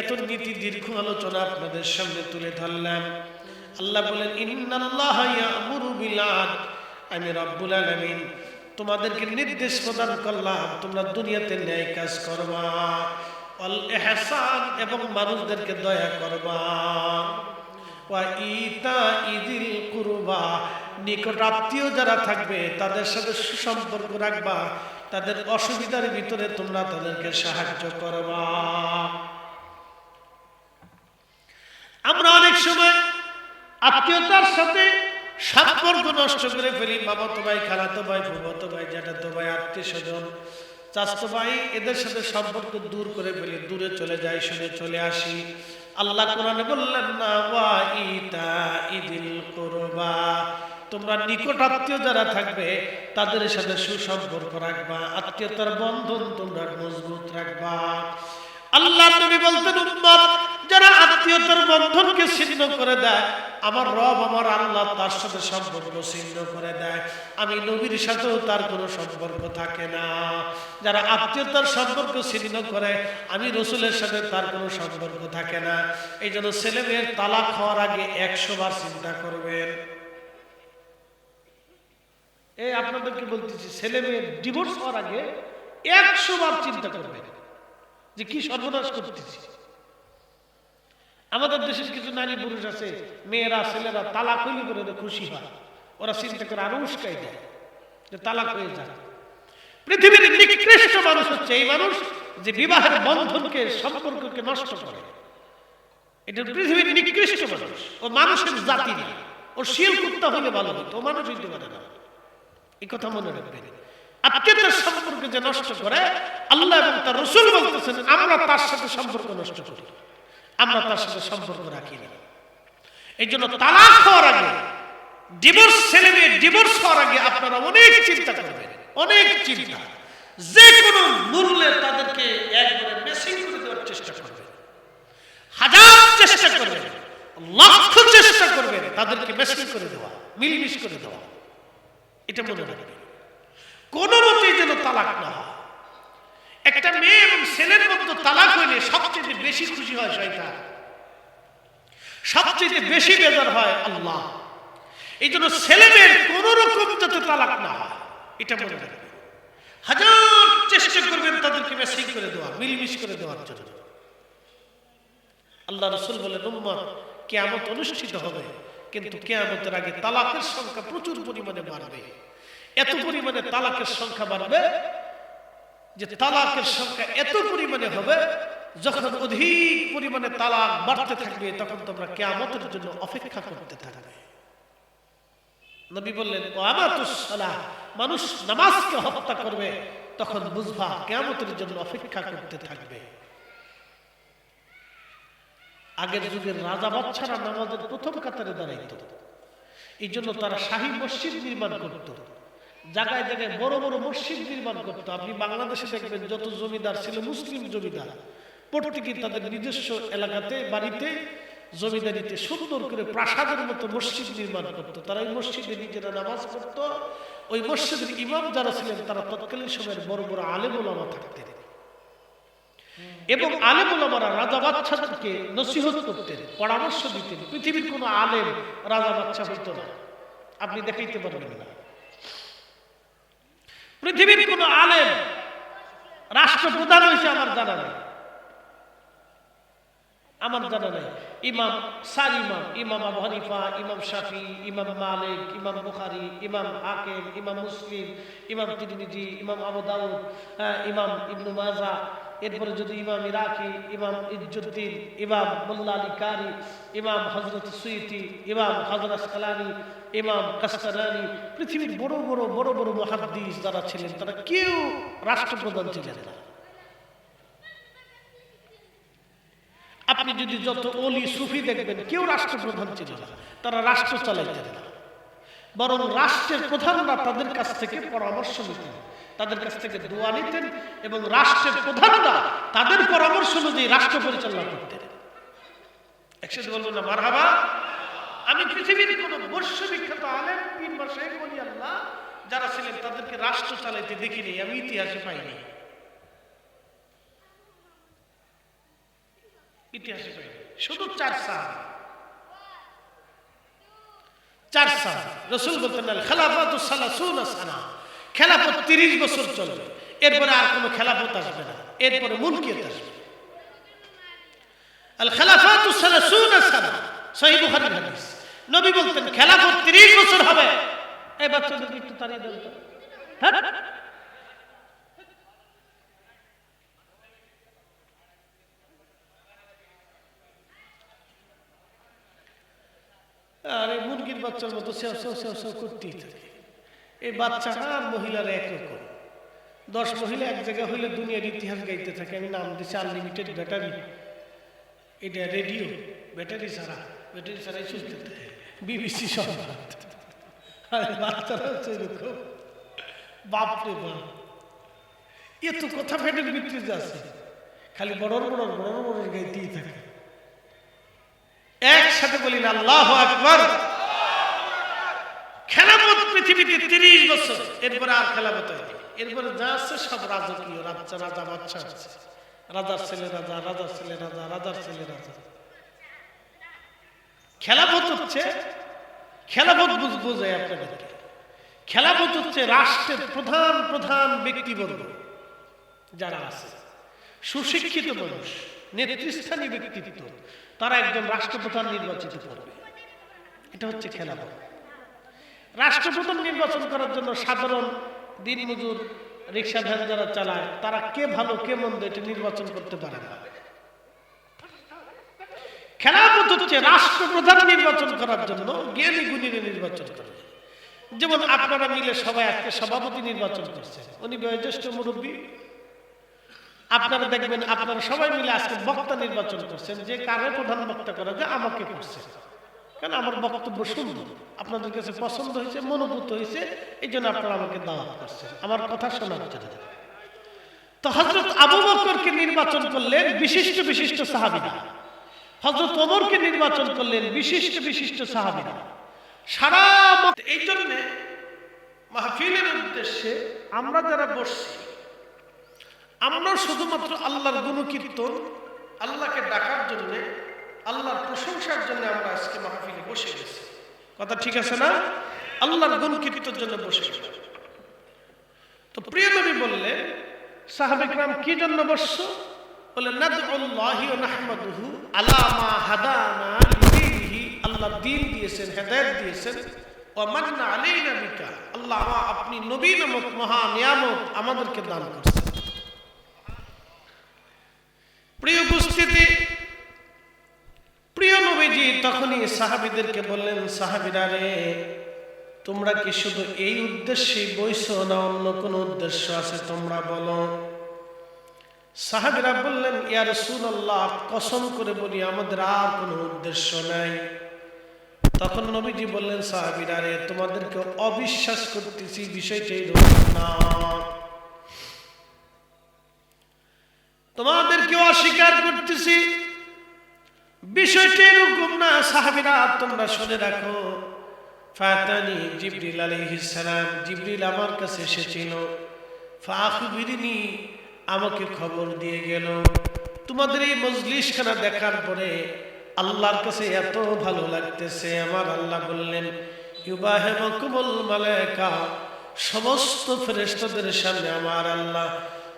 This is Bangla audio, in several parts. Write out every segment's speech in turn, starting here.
এত নীতি দীর্ঘ আলোচনা আপনাদের সামনে তুলে ধরলাম। আল্লাহ বলেন, ইন্নাল্লাহা ইয়া'মুরু বিল আদল, আমি রব্বুল আলামিন তোমাদেরকে নির্দেশ প্রদান করলাম তোমরা দুনিয়াতে ন্যায় কাজ করবা, ওয়াল ইহসান এবং মানুষদেরকে দয়া করবা, ওয়া ইতাইযিল কুরবা নিকট আত্মীয় যারা থাকবে তাদের সাথে সুসম্পর্ক রাখবা, তাদের অসুবিধার ভিতরে তোমরা তাদেরকে সাহায্য করবা। আমরা অনেক সময় আত্মীয়তার সাথে সম্পর্ক নষ্ট করে ফেলি। মামাতো ভাই, খালাতো ভাই, ফুফাতো ভাই, জ্যাঠাতো ভাই, আত্মীয় স্বজন, চাচাতো ভাই, এদের সাথে সম্পর্ক দূর করে ফেলি, দূরে চলে যাই, শুনে চলে আসি। আল্লাহ কোরআনে বললেন না, ওয়া ইতাইযিল কুরবা, তোমরা নিকট আত্মীয় যারা থাকবে তাদের সাথে সুসম্পর্ক রাখবা, আত্মীয়তার বন্ধন তোমরা মজবুত রাখবা। আল্লাহ নবী বলতেন, উম্মত যারা আত্মীয়তার বন্ধনকে ছিন্ন করে দেয়, আমার রব আমার আল্লাহ তার সাথে সম্পর্ক ছিন্ন করে দেয়, আমি নবীর সাথেও তার কোনো সম্পর্ক থাকে না। যারা আত্মীয়তার সম্পর্ক ছিন্ন করে, আমি রসুলের সাথে তার কোনো সম্পর্ক থাকে না। এই জন্য ছেলে মেয়ের তালাক হওয়ার আগে 100 বার চিন্তা করবেন। এই আপনাদেরকে বলতেছি, ছেলে মেয়ের ডিভোর্স হওয়ার আগে 100 বার চিন্তা করবেন যে কি সর্বনাশ করতেছি। আমাদের দেশের কিছু নারী পুরুষ আছে, মেয়েরা ছেলেরা তালাক হইলে করে খুশি হয়, ওরা চিন্তা করে আরো উস্কাই দেয় যে তালাক হয়ে যায়। পৃথিবীর নিকৃষ্ট মানুষ হচ্ছে এই মানুষ যে বিবাহের বন্ধনকে সম্পর্ককে নষ্ট করে। এটা পৃথিবীর নিকৃষ্ট মানুষ। ও মানুষের জাতি না, ও শিল কুত্তা হইলে ভালো হইতো, ও মানুষ হইতে পারে না। এই কথা মনে রাখবেন। আত্মীয়তার সম্পর্ক যে নষ্ট করে, আল্লাহ এবং তার রাসূল বলতেছেন আমরা তার সাথে সম্পর্ক নষ্ট করি, আমরা তার সাথে সম্পর্ক রাখি না। এই জন্য তালাক হওয়ার আগে, ডিভোর্স, ছেলে মেয়ে ডিভোর্স হওয়ার আগে আপনারা অনেক চিন্তা করবেন, অনেক চিন্তা। যে কোনো মূল্যে তাদেরকে একবারে মেসিং করে দেওয়ার চেষ্টা করবেন, হাজার চেষ্টা করবেন, লক্ষ চেষ্টা করবেন তাদেরকে মেসিং করে দেওয়া, মিলমিশ করে দেওয়া। এটা মনে রাখবেন, কোনো মতেই যেন তালাক না হয়। একটা মেয়ে এবং ছেলের মধ্যে তালাক হইলে সবচেয়ে বেশি খুশি হয় শয়তান, সবচেয়ে বেশি বেজার হয় আল্লাহ। এই জন্য ছেলে মেয়ের কোন রকম যাতে তালাক না হয় এটা মনে রাখবেন। হাজার চেষ্টা করবেন তাদেরকে মেসিং করে দেওয়া, মিলমিশ করে দেওয়ার জন্য। আল্লাহ রাসূল বলেন, উম্মত কিয়ামত অনুষ্ঠিত হবে, কিন্তু কিয়ামতের আগে তালাকের সংখ্যা প্রচুর পরিমাণে বাড়বে। এত পরিমাণে তালাকের সংখ্যা বাড়বে যে তালাকের সংখ্যা এত পরিমাণে হবে, যখন অধিক পরিমাণে তালাক বাড়তে থাকবে তখন তোমরা কিয়ামতের জন্য অপেক্ষা করতে থাকবে। নবী বললেন, ওয়ামাতুস সালাহ, মানুষ নামাজকে হত্যা করবে, তখন বুঝবা কিয়ামতের জন্য অপেক্ষা করতে থাকবে। আগের যুগের রাজা বাদশারা নামাজের প্রথম কাতারে দাঁড়াইতো, এই জন্য তারা শাহী মসজিদ নির্মাণ করত, জায়গায় জায়গায় বড় বড় মসজিদ নির্মাণ করতো। আপনি বাংলাদেশে দেখবেন যত জমিদার ছিল মুসলিম জমিদার, প্রত্যেকেই তাদের নিজস্ব এলাকাতে, বাড়িতে, জমিদারিতে সুন্দর করে প্রাসাদের মতো মসজিদ নির্মাণ করতো। তারা ওই মসজিদে নিজেরা নামাজ পড়তো। ওই মসজিদের ইমাম যারা ছিলেন তারা তৎকালীন সময়ের বড় বড় আলেম ওলামা থাকতেন, এবং আলেম ওলামারা রাজা বাদশাদেরকে নসিহত করতেন, পরামর্শ দিতেন। পৃথিবীর কোনো আলেম রাজা বাদশা হইতো না, আপনি দেখাইতে পারবেন না। পৃথিবীর কোন আলেম রাষ্ট্রপ্রধান হয়েছে আমার জানা নেই, আমার জানা নেই। ইমাম, চার ইমাম, ইমাম আবু হানিফা, ইমাম শাফি, ইমাম মালিক, ইমাম বুখারী, ইমাম হাকিম, ইমাম মুসলিম, ইমাম তিরমিজি, ইমাম আবু দাউদ, ইমাম ইবনে মাজাহ, এরপরে যদি ইমাম ইরাকি, ইমাম ইজ্জুদ্দিন, ইমাম মোল্লা আলী কারি, ইমাম হযরত সুয়ুতি, ইমাম হযরত আসকালানি, ইমাম কাসতালানি, পৃথিবীর বড় বড় বড় বড় মুহাদ্দিস যারা ছিলেন তারা কেউ রাষ্ট্রপ্রধান ছিলেন না। আপনি যদি যত ওলি সুফি দেখবেন কেউ রাষ্ট্রপ্রধান ছিল না, তারা রাষ্ট্র চালাইতেন না, বরং রাষ্ট্রের প্রধানরা তাদের কাছ থেকে পরামর্শ নিতেন, তাদের কাছ থেকে দোয়া নিতেন, এবং রাষ্ট্রের প্রধানরা তাদের পরামর্শ অনুযায়ী রাষ্ট্র পরিচালনা করতেন। একসাথে বলবেন না মারহাবা? আমি পৃথিবীর কোন বিশ্ববিখ্যাত আলেম, পীর বা শাইখ ওলি আল্লাহ যারা ছিলেন তাদেরকে রাষ্ট্র চালাইতে দেখিনি, আমি ইতিহাসে পাইনি। ইতিহাসে পাইনি, শুধু 4 সাহাবী। 4 সাহাবী। রাসূল বলতেন আল খেলাফাতু সালাসুনা সানা, খেলাফত 30 বছর চলবে, এরপরে আর কোনো খেলাফত আসবে না, এরপরে মুলকিয়ত আসবে। আল খেলাফাতু সালাসুনা সানা, সহিহ বুখারীর হাদিস। নবী বলতেন খেলাফত 30 বছর হবে। এই বাচ্চাদেরকে একটু তাড়িয়ে দেন তো। হ্যাঁ, আরে মুরগির বাচ্চার মতো সেও সেও সেও সেও করতেই থাকে। এই বাচ্চারা আর মহিলারা একরকম। 10 মহিলা এক জায়গায় হইলে দুনিয়ার ইতিহাস গাইতে থাকে। আমি নাম দিচ্ছি আনলিমিটেড ব্যাটারি। এটা রেডিও, ব্যাটারি ছাড়াই চলতে থাকে। বিবিসি সংবাদ। আরে বাচ্চারা হচ্ছে এরকম। বাপরে বাপ, এত কথা ফেটের ভিতরে যাচ্ছে, খালি বড় গাইতেই থাকে। একসাথে বলি না আল্লাহু আকবার। খেলাফত পৃথিবীতে 30 বছর, এরপরে আর খেলাফত হয়নি। এরপরে যা আছে সব রাজকীয়, রাজা বাচ্চা আছে, রাজার ছেলে রাজা, রাজার ছেলে রাজা, রাজার ছেলে রাজা। খেলাফত হচ্ছে, খেলাফত বোঝায় আপনাদেরকে, খেলাফত হচ্ছে রাষ্ট্রের প্রধান প্রধান ব্যক্তিবর্গ যারা আছে, সুশিক্ষিত মানুষ, নেতৃস্থানীয় ব্যক্তিত্ব, তারা একজন রাষ্ট্রপ্রধান নির্বাচিত করবে। এটা হচ্ছে খেলাফত। রাষ্ট্রপ্রধান নির্বাচন করার জন্য সাধারণ দিনমজুর, রিক্সা ভ্যান যারা চালায়, তারা কে ভালো কে মন্দ এটা নির্বাচন করতে পারে না। খেলাফত হচ্ছে রাষ্ট্রপ্রধান নির্বাচন করার জন্য জ্ঞানী গুণীরে নির্বাচন করে। যেমন আপনারা মিলে সবাই আজকে সভাপতি নির্বাচন করছেন, উনি বয়োজ্যেষ্ঠ মুরব্বী। আপনারা দেখবেন আপনারা সবাই মিলে আজকে বক্তা নির্বাচন করছেন, যে কারে প্রধান বক্তা করা যায় আমাকে করছে, কারণ আমার বক্তব্য সুন্দর, আপনাদের কাছে পছন্দ হয়েছে, মনোভূত হয়েছে, এই জন্য আপনারা আমাকে দাওয়াত করছেন আমার কথা শোনার জন্য। তো হযরত আবু বকরকে নির্বাচন করলেন বিশিষ্ট বিশিষ্ট সাহাবীরা, হযরত ওমরকে নির্বাচন করলেন বিশিষ্ট বিশিষ্ট সাহাবীরা। সারা এই জন্য মাহফিলের উদ্দেশ্যে আমরা যারা বসছি, আমরা শুধুমাত্র আল্লাহর গুণকীর্তন, আল্লাহকে ডাকার জন্য, আল্লাহর প্রশংসার জন্য আমরা আজকে মাহফিলে বসে গেছি। কথা ঠিক আছে না? আল্লাহর গুণকীর্তনের জন্য বসে গেছি। তো প্রিয় নবী বললেন সাহাবায়ে কিরাম কি জন্য বসছো? বললেন নাদউল্লাহি ওয়া নাহমাদুহু আলা মা হাদানা লিদীনিহি, আল্লাহ দ্বীন দিয়েছেন, হেদায়েত দিয়েছেন। ওয়া মান্না আলাইনা বিকা, আল্লাহ আপনি নবী নামক মহা নিয়ামত আমাদেরকে দান করেছেন। প্রিয় উপস্থিতি, প্রিয় নবীজি তখনই সাহাবীদেরকে বললেন, সাহাবীরা রে, তোমরা কি শুধু এই উদ্দেশ্যে বইছো না অন্য কোনো উদ্দেশ্য আছে? তোমরা বলো। সাহাবীরা বললেন, ইয়া রাসূলুল্লাহ, কসম করে বলি আমাদের আর কোনো উদ্দেশ্য নাই। তখন নবীজি বললেন, সাহাবীরা রে, তোমাদেরকে অবিশ্বাস করতেছি, বিষয়টা এরকম না, তোমাদেরকে অস্বীকার করতেছি, বিষয়টা এরকম না। সাহাবীরা তোমরা শুনে রাখো, ফাতানি জিবরিল আলাইহিস সালাম, জিবরিল আমার কাছে এসেছিল, ফাখবিরনি, আমাকে খবর দিয়ে গেল, তোমাদের এই মজলিসখানা দেখার পরে আল্লাহর কাছে এত ভালো লাগতেছে। আমার আল্লাহ বললেন, ইউবাহিমুকুমুল মালায়েকা, সমস্ত ফেরেশতাদের সামনে আমার আল্লাহ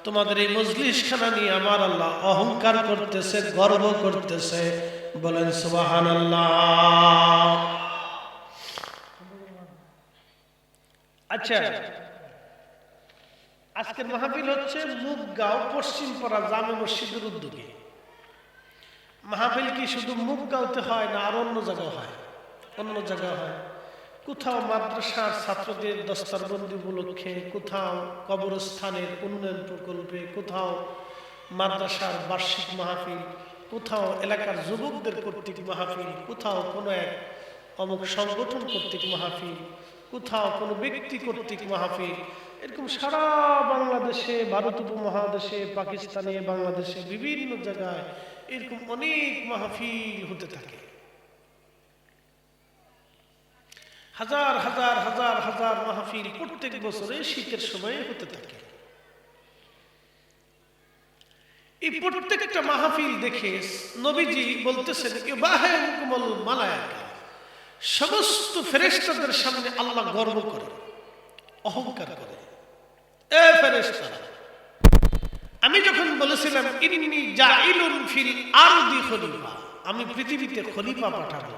তোমাদের এই মজলিসখানা নিয়ে আমার আল্লাহ অহংকার করতেছে, গর্ব করতেছে। বলেন সুবহানাল্লাহ। আচ্ছা, আজকের মাহফিল হচ্ছে মুগগাঁও পশ্চিমপাড়া জামে মসজিদের উদ্যোগে। মাহফিল কি শুধু মুগগাঁওতে হয় না আর অন্য জায়গায় হয়? অন্য জায়গায় হয়, কোথাও মাদ্রাসার ছাত্রদের দস্তারবন্দি উপলক্ষে, কোথাও কবরস্থানের উন্নয়ন প্রকল্পে, কোথাও মাদ্রাসার বার্ষিক মাহফিল, কোথাও এলাকার যুবকদের কর্তৃক মাহফিল, কোথাও কোনো এক অমুক সংগঠন কর্তৃক মাহফিল, কোথাও কোনো ব্যক্তি কর্তৃক মাহফিল। এরকম সারা বাংলাদেশে, ভারত উপমহাদেশে, পাকিস্তানে, বাংলাদেশে বিভিন্ন জায়গায় এরকম অনেক মাহফিল হতে থাকে। হাজার হাজার হাজার হাজার মাহফিল প্রত্যেক বছরে শীতের সময় হতে থাকে। এই প্রত্যেকটা মাহফিল দেখে নবীজি বলতেছেন ইউবাহিকুমুল মালায়েকা, সমস্ত ফেরেশতাদের সামনে আল্লাহ গর্ব করে, অহংকার করে। এ ফেরেশতারা, আমি যখন বলেছিলাম ইন্নী জাইলুন ফিল আরদি খলিফা, আমি পৃথিবীতে খলিফা পাঠাবো,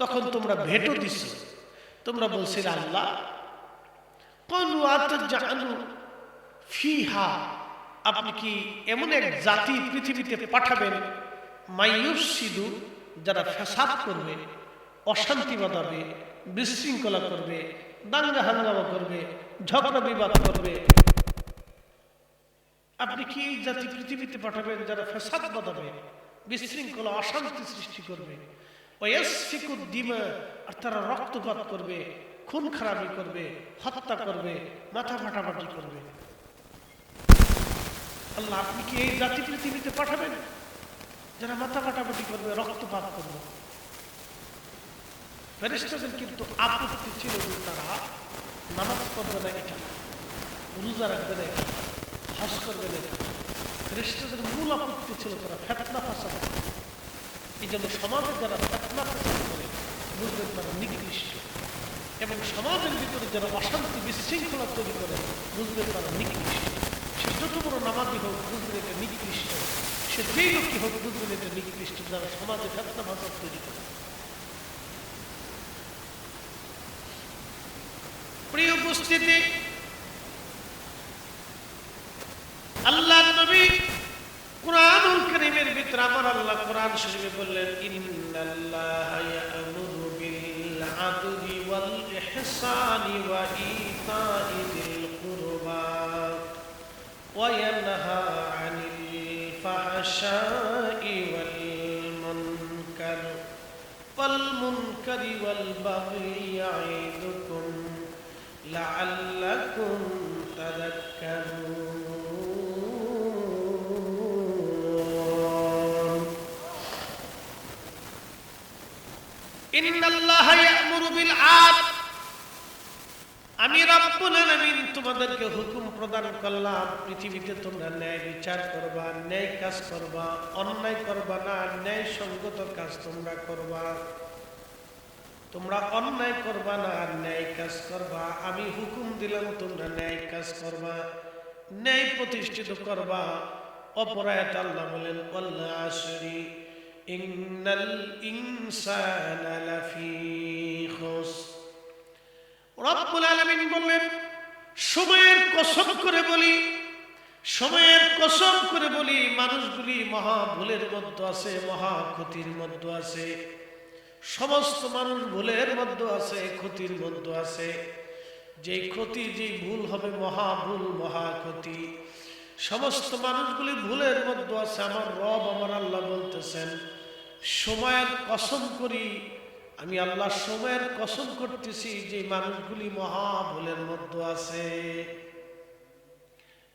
তখন তোমরা ভেটো দিছো, তোমরা বলছিলে আল্লাহ ক্বালু আতাজআলু ফিহা, আপনি কি এমন এক জাতি পৃথিবীতে পাঠাবেন মাইয়ুফসিদু, যারা ফাসাদ করবে, অশান্তি বাঁধাবে, বিশৃঙ্খলা করবে, দাঙ্গা হাঙ্গামা করবে, ঝগড়া বিবাদ করবে, আপনি কি এই জাতি পৃথিবীতে পাঠাবেন যারা ফাসাদ বাঁধাবে, বিশৃঙ্খলা অশান্তি সৃষ্টি করবে, ওয়াসফিকুদ দিমা, আর তারা রক্তপাত করবে, খুন খারাপি করবে, হত্যা করবে, মাথা ফাটাফাটি করবে? আল্লাহ, আপনি কি এই জাতি পৃথিবীতে পাঠাবেন যারা মাথা ফাটাফাটি করবে, রক্তপাত করবে? ফেরেশতাদের কিন্তু আপত্তি ছিল যে তারা নামাজ পড়বে না, এটা রোজা রাখবে না, এটা হজ করবে না। ফেরেশতাদের মূল আপত্তি ছিল তারা ফিতনা ফাসাদ করে। এই জন্য সমাজে যারা ফিতনা ফাসাদ করে বুঝবেন তারা নিকৃষ্ট, এবং সমাজের ভিতরে যারা অশান্তি বিশৃঙ্খলা তৈরি করে বুঝবেন তারা নিকৃষ্ট। সে যত বড় নামাজি হোক বুঝবেন এটা নিকৃষ্ট, সে যেই লোকই হোক বুঝবেন এটা নিকৃষ্ট, যারা সমাজে ফিতনা ফাসাদ তৈরি করে। প্রিয় উপস্থিতি, আল্লাহর নবী কুরআনুল কারীমের ভিতরে আমার আল্লাহ কোরআন শরীফে বললেন ইন্নাল্লাহা ইয়া'মুরু বিল আদলি ওয়াল ইহসানি ওয়া ইতা'i যিল কুরবা ওয়া ইয়ানহা আনিল ফাহশাই ওয়াল মুনকারি ওয়াল বাগই ইয়া'iদুকুম লাআল্লাকুম তাযাক্কারুন। ইন্নাল্লাহা ইয়া'মুরু বিল আদল, আমি রব্বুল আলামিন তোমাদেরকে হুকুম প্রদান করলাম পৃথিবীতে তোমরা ন্যায় বিচার করবা, ন্যায় কাজ করবা, অন্যায় করবা না, ন্যায় সঙ্গত কাজ তোমরা করবা। তোমরা অন্যায় করবা না, ন্যায় কাজ করবা। আমি হুকুম দিলাম তোমরা ন্যায় কাজ করবা, ন্যায় প্রতিষ্ঠিত করবা। অপরায়ত আল্লাহ বলেন ওয়াল আসরি ইন্নাল ইনসানা লাফি খুসর। রব্বুল আলামিন বললেন সময়ের কসম করে বলি, সময়ের কসম করে বলি, মানুষগুলি মহা ভুলের মধ্যে আছে, মহা ক্ষতির মধ্যে আছে। সমস্ত মানুষ ভুলের মধ্যে আছে, ক্ষতির মধ্যে আছে। যে ক্ষতি, যে ভুল হবে মহা ভুল, মহা ক্ষতি। সমস্ত মানুষগুলি ভুলের মধ্যে আছে। আমার রব, আমার আল্লাহ বলতেছেন সময়ের কসম করি, আমি আল্লাহ সময়ের কসম করতেছি যে মানুষগুলি মহা ভুলের মধ্যে আছে।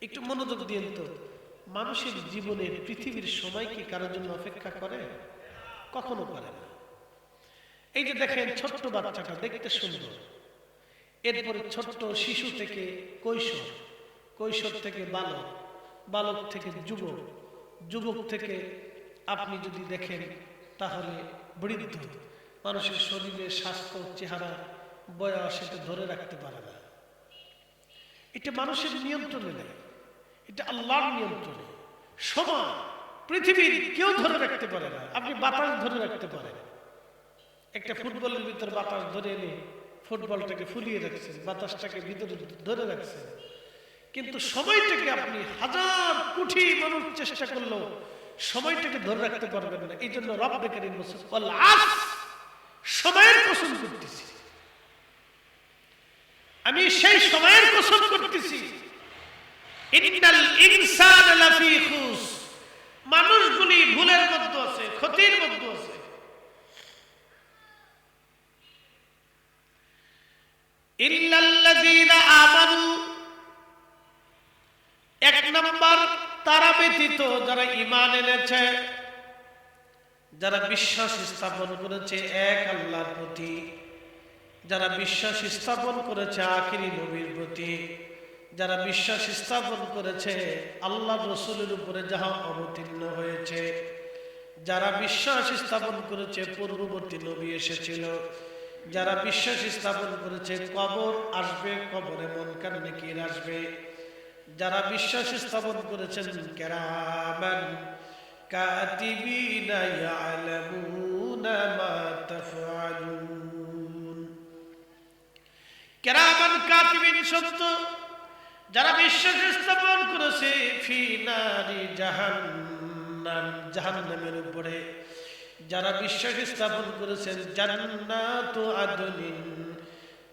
একটু মনোযোগ দিন তো, মানুষের জীবনে পৃথিবীর সময় কি কারোর জন্য অপেক্ষা করে? কখনো করে না। এই যে দেখেন ছোট্ট বাচ্চাটা দেখতে সুন্দর, এরপরে ছোট্ট শিশু থেকে কৈশোর, কৈশোর থেকে বালক, বালক থেকে যুবক, যুবক থেকে আপনি যদি দেখেন তাহলে বৃদ্ধ। মানুষের শরীরে স্বাস্থ্য, চেহারা, বয়স এটা ধরে রাখতে পারে না। এটা মানুষের নিয়ন্ত্রণে নেই, এটা আল্লাহর নিয়ন্ত্রণে। সময় পৃথিবীর কেউ ধরে রাখতে পারে না। আপনি বাতাস ধরে রাখতে পারেন, একটা ফুটবলের ভিতর বাতাস ধরে এনে ফুটবলটাকে ফুলিয়ে রাখছেন, বাতাসটাকে ভিতরে ধরে রাখছেন, কিন্তু সময়টাকে আপনি হাজার কোটি মানুষ চেষ্টা করলেও সময়টাকে ধরে রাখতে পারবেন না। এই জন্য রব্বে কারীম সময়ের কসম করতেছি, আমি সেই সময়ের কসম করতেছি। ইন্নাল ইনসানা লাফি খুস, মানুষগুলি ভুলের মধ্যে আছে, ক্ষতির মধ্যে আছে। ইল্লাল্লাযীনা আমানু, এক নাম্বার তারা ব্যতীত যারা ঈমান এনেছে, যারা বিশ্বাস স্থাপন করেছে এক আল্লাহর প্রতি, যারা বিশ্বাস স্থাপন করেছে আখিরি নবীর প্রতি, যারা বিশ্বাস স্থাপন করেছে আল্লাহর রাসূলের উপরে যাহা অবতীর্ণ হয়েছে, যারা বিশ্বাস স্থাপন করেছে পূর্ববর্তী নবী এসেছিল, যারা বিশ্বাস স্থাপন করেছে কবর আসবে, কবরে মুনকার নাকির আসবে, যারা বিশ্বাস স্থাপন করেছেন কিরামান কাতিবিনা ইয়ালামুনা মা তাফআলুন, কিরামান কাতিবিন সত্য যারা বিশ্বাস স্থাপন করেছে ফি নারি জাহান্নাম, জাহান্নামের উপরে যারা বিশ্বাস স্থাপন করেছেন জান্নাতু আদনিন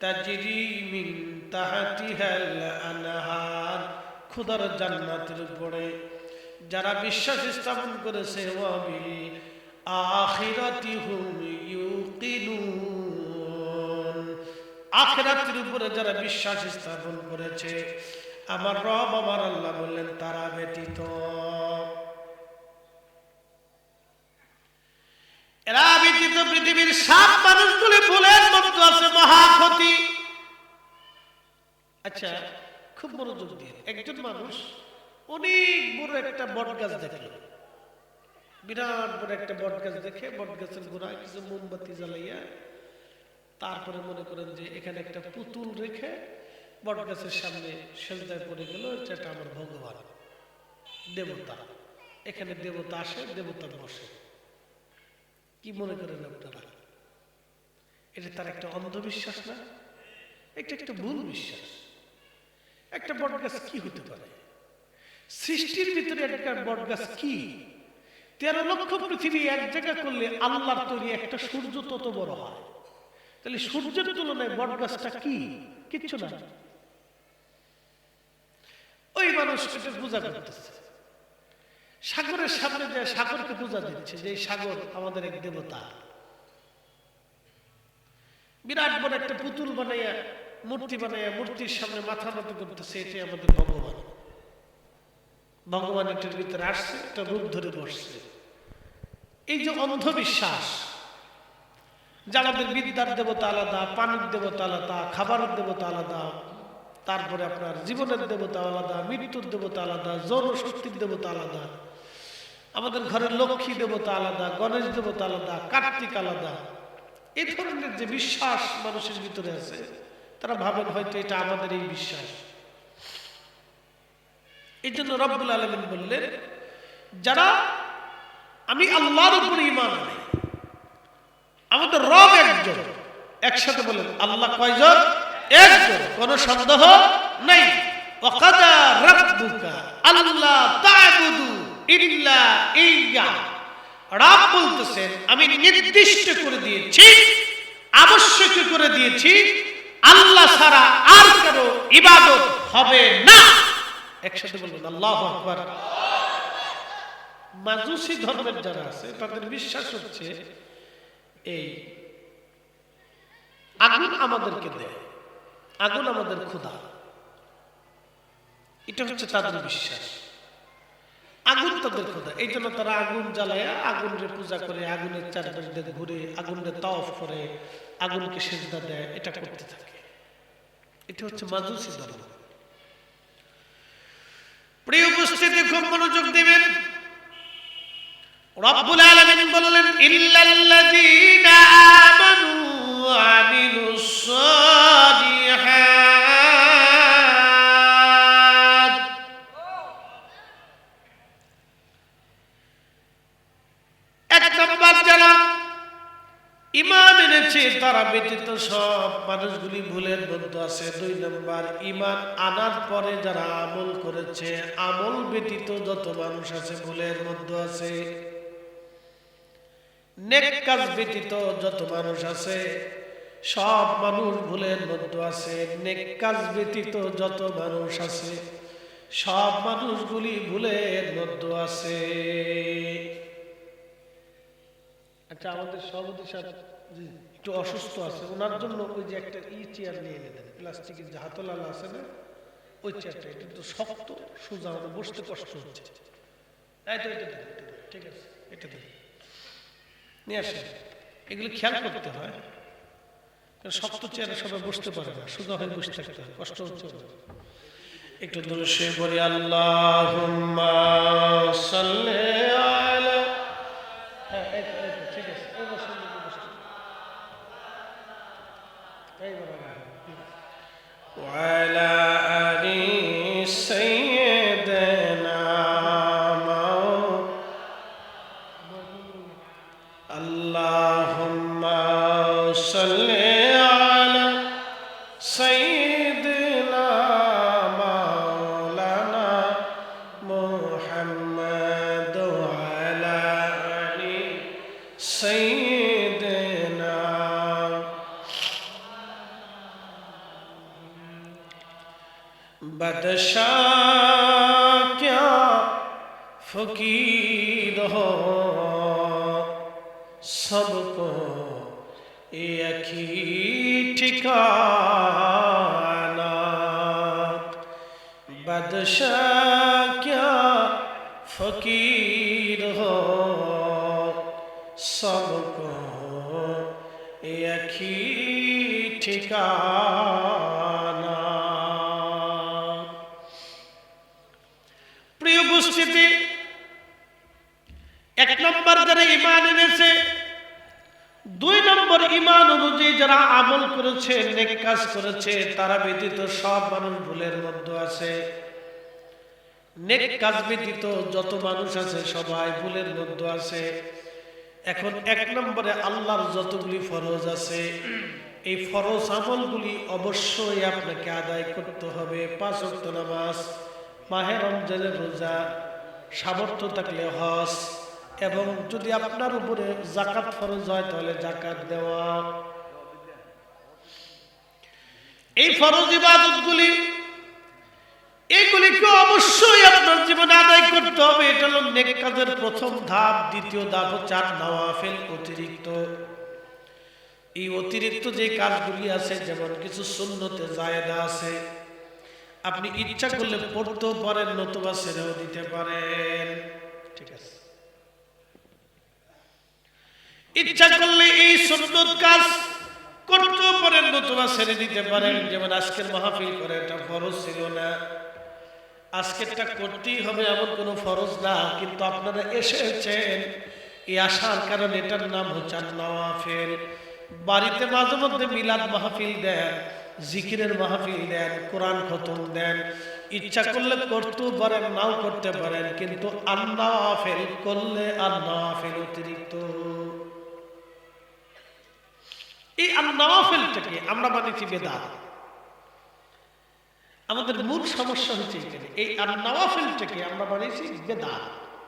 তাজরি মিন তাহতিহাল আনহার, খুদার জান্নাতের উপরে যারা বিশ্বাস স্থাপন করেছে ওয়া বিল আখিরাতি হুম ইউকিনুন, আখিরাতের উপরে যারা বিশ্বাস স্থাপন করেছে আমার রব আমার আল্লাহ বললেন তারা ব্যতীত। এরা ব্যতীত পৃথিবীর সব মানুষগুলি ভুলের মধ্যে আছে, মহা ক্ষতি। আচ্ছা খুব মনোযোগ দিয়ে, একজন মানুষ অনেক বড় একটা বট গাছ দেখলো, বিরাট বড় একটা বট গাছ দেখে বট গাছের গোড়ায় কিছু মোমবাতি জ্বালাইয়া তারপরে মনে করেন যে এখানে একটা পুতুল রেখে বট গাছের সামনে সেজদায় পড়ে গেল, এটা আমার ভগবান দেবতা, এখানে দেবতা আসে, দেবতা বসে। কি মনে করেন আপনারা? এটা তার একটা অন্ধবিশ্বাস না? এটা একটা ভুল বিশ্বাস। একটা বট গাছ কি হতে পারে? সৃষ্টির ভিতরে একটা বট গাছ কি? 13 লক্ষ পৃথিবী এক জায়গা করলে আল্লাহর তৈরি একটা সূর্য তত বড় হয়, তাহলে সূর্যের তুলনায় বট গাছটা কি? কিচ্ছু না। ওই মানুষ এটা পূজা করতেছে, সাগরের সামনে যায় সাগরকে পূজা দিচ্ছে যে এই সাগর আমাদের এক দেবতা। বিরাট বড় একটা পুতুল বানাইয়া মূর্তি বানাইয়া মূর্তির সামনে মাথা নত করতেছে, এটাই আমাদের ভগবান। ভগবান এটার ভিতরে আসছে, একটা রূপ ধরে বসছে। এই যে অন্ধবিশ্বাস, যাদের বিদ্যার দেবতা আলাদা, পানির দেবতা আলাদা, খাবারের দেবতা আলাদা, তারপরে আপনার জীবনের দেবতা আলাদা, মৃত্যুর দেবতা আলাদা, জনশক্তির দেবতা আলাদা, আমাদের ঘরের লক্ষ্মী দেবতা আলাদা, গণেশ দেবতা আলাদা, কার্তিক আলাদা, এই ধরনের যে বিশ্বাস মানুষের ভিতরে আছে, তারা ভাবেন হয়তো এটা আমাদের এই বিশ্বাস। এই জন্য রব্বুল আলামিন বললেন যারা আমি আল্লাহর উপর ঈমান আনে, আমাদের রব একজন, একসাথে বলেন আল্লাহ কয়জন? একজন, কোনো সন্দেহ নাই। ওয়াকাদা রাব্বুকা আল্লা তা'বুদু ইল্লা ইয়্যা, রব বলতেছেন আমি নির্দিষ্ট করে দিয়েছি, আবশ্যক করে দিয়েছি আল্লাহ ছাড়া আর কারো ইবাদত হবে না। একসাথে বলুন আল্লাহু আকবার। মাজুসি ধর্মের যারা আছে তাদের বিশ্বাস হচ্ছে এই আগুন আমাদেরকে দেয়, আগুন আমাদের খোদা, এটা হচ্ছে তাদের বিশ্বাস। আগুন তাদের খোদা, এই জন্য তারা আগুন জ্বালায়া আগুনের পূজা করে, আগুনের চারপাশে ঘুরে, আগুনের তাওয়াফ করে, আগুনকে সিজদা দেয়, এটা করতে থাকে। এটা হচ্ছে মাজুসি ধর্ম। প্রিয় উপস্থিতি খুব মনোযোগ দিবেন। রব্বুল আলামিন বললেন ইল্লাল্লাযীনা আমানু ওয়া আমিলুস সালিহাত, এক নম্বর যারা ঈমান এনেছে তারা ব্যতীত সব মানুষগুলি ভুলের মধ্যে আছে। 2 নম্বর ঈমান আনার পরে যারা আমল করেছে, আমল ব্যতীত যত মানুষ আছে ভুলের মধ্যে আছে। নেক কাজ ব্যতীত যত মানুষ আছে সব মানুষ ভুলের মধ্যে আছে। নেক কাজ ব্যতীত যত মানুষ আছে সব মানুষগুলি ভুলের মধ্যে আছে। আচ্ছা, আমাদের সভাপতি সাহেব একটু অসুস্থ আছে, ওনার জন্য ওই যে একটা চেয়ার নিয়ে নিলেন, প্লাস্টিকের যে হাতল আছে না, ওই চেয়ারটা, এটা তো শক্ত, সোজা, আমাদের বসতে কষ্ট হচ্ছে। ঠিক আছে, এটা নিয়ে আসেন। এগুলো খেয়াল করতে হয়, শক্ত চেয়ারে সবাই বসতে পারে না, সোজা হয়ে বসে থাকতে হয়, কষ্ট হচ্ছে। একটু দুরূদ পড়ি। আল্লাহুম্মা সাল্লি আলা, হ্যাঁ এই তো ঠিক আছে, এই বসে এই বরাবর ওয়ালা আলি সাইয়্যিদিনা আল্লাহুম্মা সাল্লি আলা সাইয়্যিদিনা মাওলানা মুহাম্মদ ওয়ালা আলি সাইয়্যিদিনা। बादशाह क्या फकीर हो, सबको एक ही ठिकाना। बादशाह क्या फकीर हो, सबको एक ही ठिकाना। প্রিয় উপস্থিতি, এক নম্বর যারা ঈমান এনেছে, দুই নম্বর ঈমান অনুযায়ী যারা আমল করেছে, নেক কাজ করেছে, তারা ব্যতীত সব মানুষ ভুলের মধ্যে আছে। নেক কাজ ব্যতীত যত মানুষ আছে সবাই ভুলের মধ্যে আছে। এখন এক নম্বরে আল্লাহর যতগুলি ফরজ আছে, এই ফরজ আমলগুলি অবশ্যই আপনাকে আদায় করতে হবে। 5 ওয়াক্ত নামাজ, মাহে রমজানের রোজা, সামর্থ্য থাকলে হজ, এবং যদি আপনার উপরে যাকাত ফরজ হয় তাহলে যাকাত দেওয়া। এই ফরজ ইবাদতগুলি এইগুলিকে অবশ্যই আপনার জীবনে আদায় করতে হবে। এটা হলো নেক কাজের প্রথম ধাপ। দ্বিতীয় ধাপ হচ্ছে নওয়াফিল, অতিরিক্ত। এই অতিরিক্ত যে কাজগুলি আছে, যেমন কিছু সুন্নতে জায়েদা আছে, আপনি ইচ্ছা করলে পড়তেও পারেন, নতুবা ছেড়েও দিতে পারেন। ঠিক আছে, ইচ্ছা করলে এই সুন্নত কাজ করতেও পারেন, নতুবা ছেড়ে দিতে পারেন। যেমন আজকের মাহফিল করে, এটা ফরজ ছিল না, আজকেরটা করতেই হবে এমন কোনো ফরজ না, কিন্তু আপনারা এসেছেন, এই আসার কারণে এটার নাম হচ্ছে নওয়াফিল। বাড়িতে মাঝে মধ্যে মিলাদ মাহফিল দেন, জিকিরের মাহফিল দেন, কোরআন খতম দেন, ইচ্ছা করলে করতেও পারেন, নাও করতে পারেন, কিন্তু আন-নওয়াফিল করলে আন-নওয়াফিল অতিরিক্ত। এই আন-নওয়াফিলটাকে আমরা বানিয়েছি বেদাত। আমাদের মূল সমস্যা হচ্ছে এখানে, এই আন-নওয়াফিলটাকে আমরা বানিয়েছি বেদাত।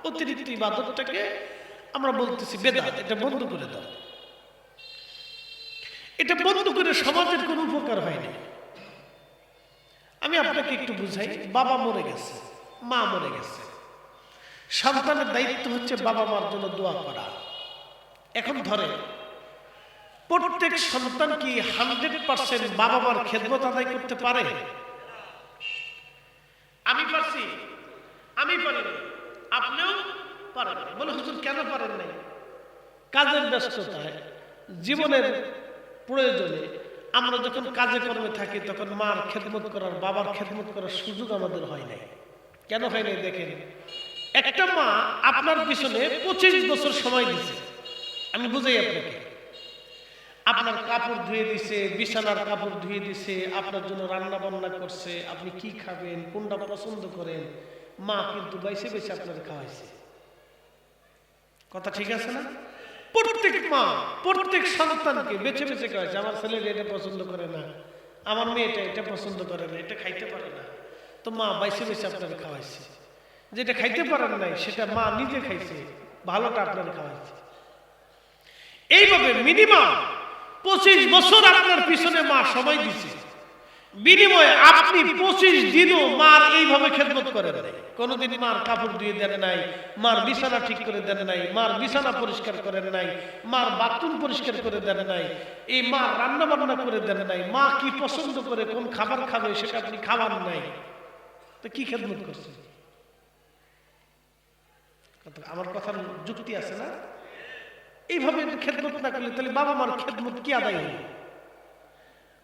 অতিরিক্ত ইবাদতটাকে আমরা বলতেছি বেদাত। এটা বন্ধ করে দাও। এটা বন্ধ করে সমাজের কোনো উপকার হয়নি। আমি আপনাকে একটু বুঝাই। বাবা মরে গেছে, মা মরে গেছে, সন্তানের দায়িত্ব হচ্ছে বাবা মার জন্য দোয়া করা। এখন ধরে প্রত্যেক সন্তান কি 100% বাবা মার খেদমত আদায় করতে পারে? আমি পারছি, আমি পারিনি, আপনিও পারেন। বলে হুজুর কেন পারেন নাই? কাজের ব্যস্ততায়, জীবনের প্রয়োজনে আমরা যখন কাজে কর্মে থাকি তখন মার খেদমত করার, বাবার খেদমত করার সুযোগ আমাদের হয় নাই। কেন হয় নাই? দেখেন, একটা মা আপনার পিছনে 25 বছর সময় দিছে। আমি বুঝাই আপনাকে। আপনার কাপড় ধুয়ে দিছে, বিছানার কাপড় ধুয়ে দিছে, আপনার জন্য রান্না বান্না করছে, আপনি কি খাবেন, কোনটা পছন্দ করেন, মা কিন্তু বাইসে বেছে আপনার খাওয়াইছে। কথা ঠিক আছে না? প্রত্যেক মা প্রত্যেক সন্তানকে বেছে বেছে খাওয়াইছে। আমার ছেলে এটা পছন্দ করে না, আমার মেয়েটা এটা পছন্দ করে না, এটা খাইতে পারে না, তো মা বাইসে বেছে আপনার খাওয়াইছে। যেটা খাইতে পারেন নাই সেটা মা নিজে খাইছে, ভালোটা আপনার খাওয়াইছে। এইভাবে মিনিমাম 25 বছর আপনার পিছনে মা সময় দিছে। বিনিময়ে আপনি 25 দিনও মার এইভাবে খেদমত করেন নাই। কোনোদিন মার কাপড় ধুয়ে দেন নাই, মার বিছানা ঠিক করে দেন নাই, মার বিছানা পরিষ্কার করেন নাই, মার বাথরুম পরিষ্কার করে দেন নাই, এই মার রান্না বান্না করে দেন নাই, মা কি পছন্দ করে, কোন খাবার খাবে সেটা আপনি খাওয়ান নাই, তো কি খেদমত করছেন? আমার কথার যুক্তি আছে না? এইভাবে খেদমত না করলে তাহলে বাবা মার খেদমত কি আদায় হলো?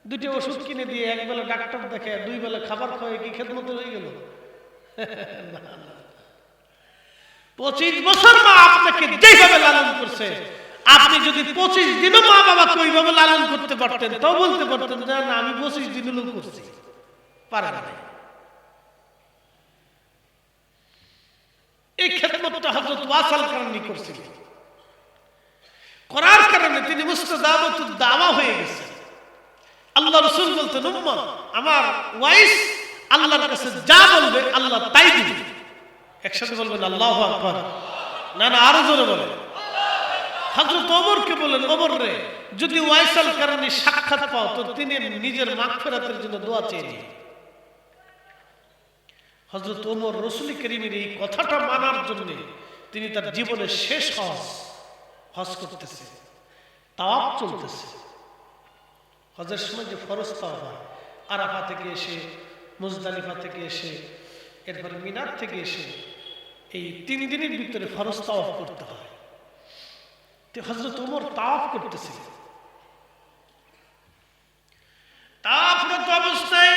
দুটো ওষুধ কিনে দিয়ে এক বেলা ডাক্তার দেখে, দুই বেলা খাবার খাওয়াই কি খেদমত হয়ে গেল? 25 বছর মা আপনাকে যেভাবে লালন করছে, আপনি যদি 25 দিনও মা বাবাকে ওইভাবে লালন করতে পারতেন, তাও বলতে পারতেন যে না আমি 25 দিন হলেও করছি, পারেন না। এই খেদমতটা হযরত ওয়াসাল কারণী করছিলেন, করার কারণে তিনি মুস্তাজাবাতুদ দাওয়া হয়ে গেছেন। আল্লাহ রাসূল বলতেন, উম্মত আমার ওয়াইস আল্লাহর কাছে যা বলবে আল্লাহ তাই দিবে। একসাথে বলবেন আল্লাহু আকবার। না না, আরো জোরে বলেন। হযরত ওমরকে বলেন, ওমর রে, যদি ওয়াইসাল কারণী সাক্ষাৎ পাও তো তিনি নিজের মাগফিরাতের জন্য দোয়া চেয়ে নিন। হযরত ওমর রাসূল করিমের এই কথাটা মানার জন্য তিনি তার জীবনের শেষ হজ করতেছে, তাওয়াফ চলতেছে। হজের সময় যে ফরজ তাওয়াফ হয়, আরাফা থেকে এসে, মুজদালিফা থেকে এসে, এরপরে মিনার থেকে এসে, এই 3 দিনের ভিতরে ফরজ তাওয়াফ করতে হয়। তো হযরত ওমর তাওয়াফ করতেছিলেন। তাওয়াফরত অবস্থায়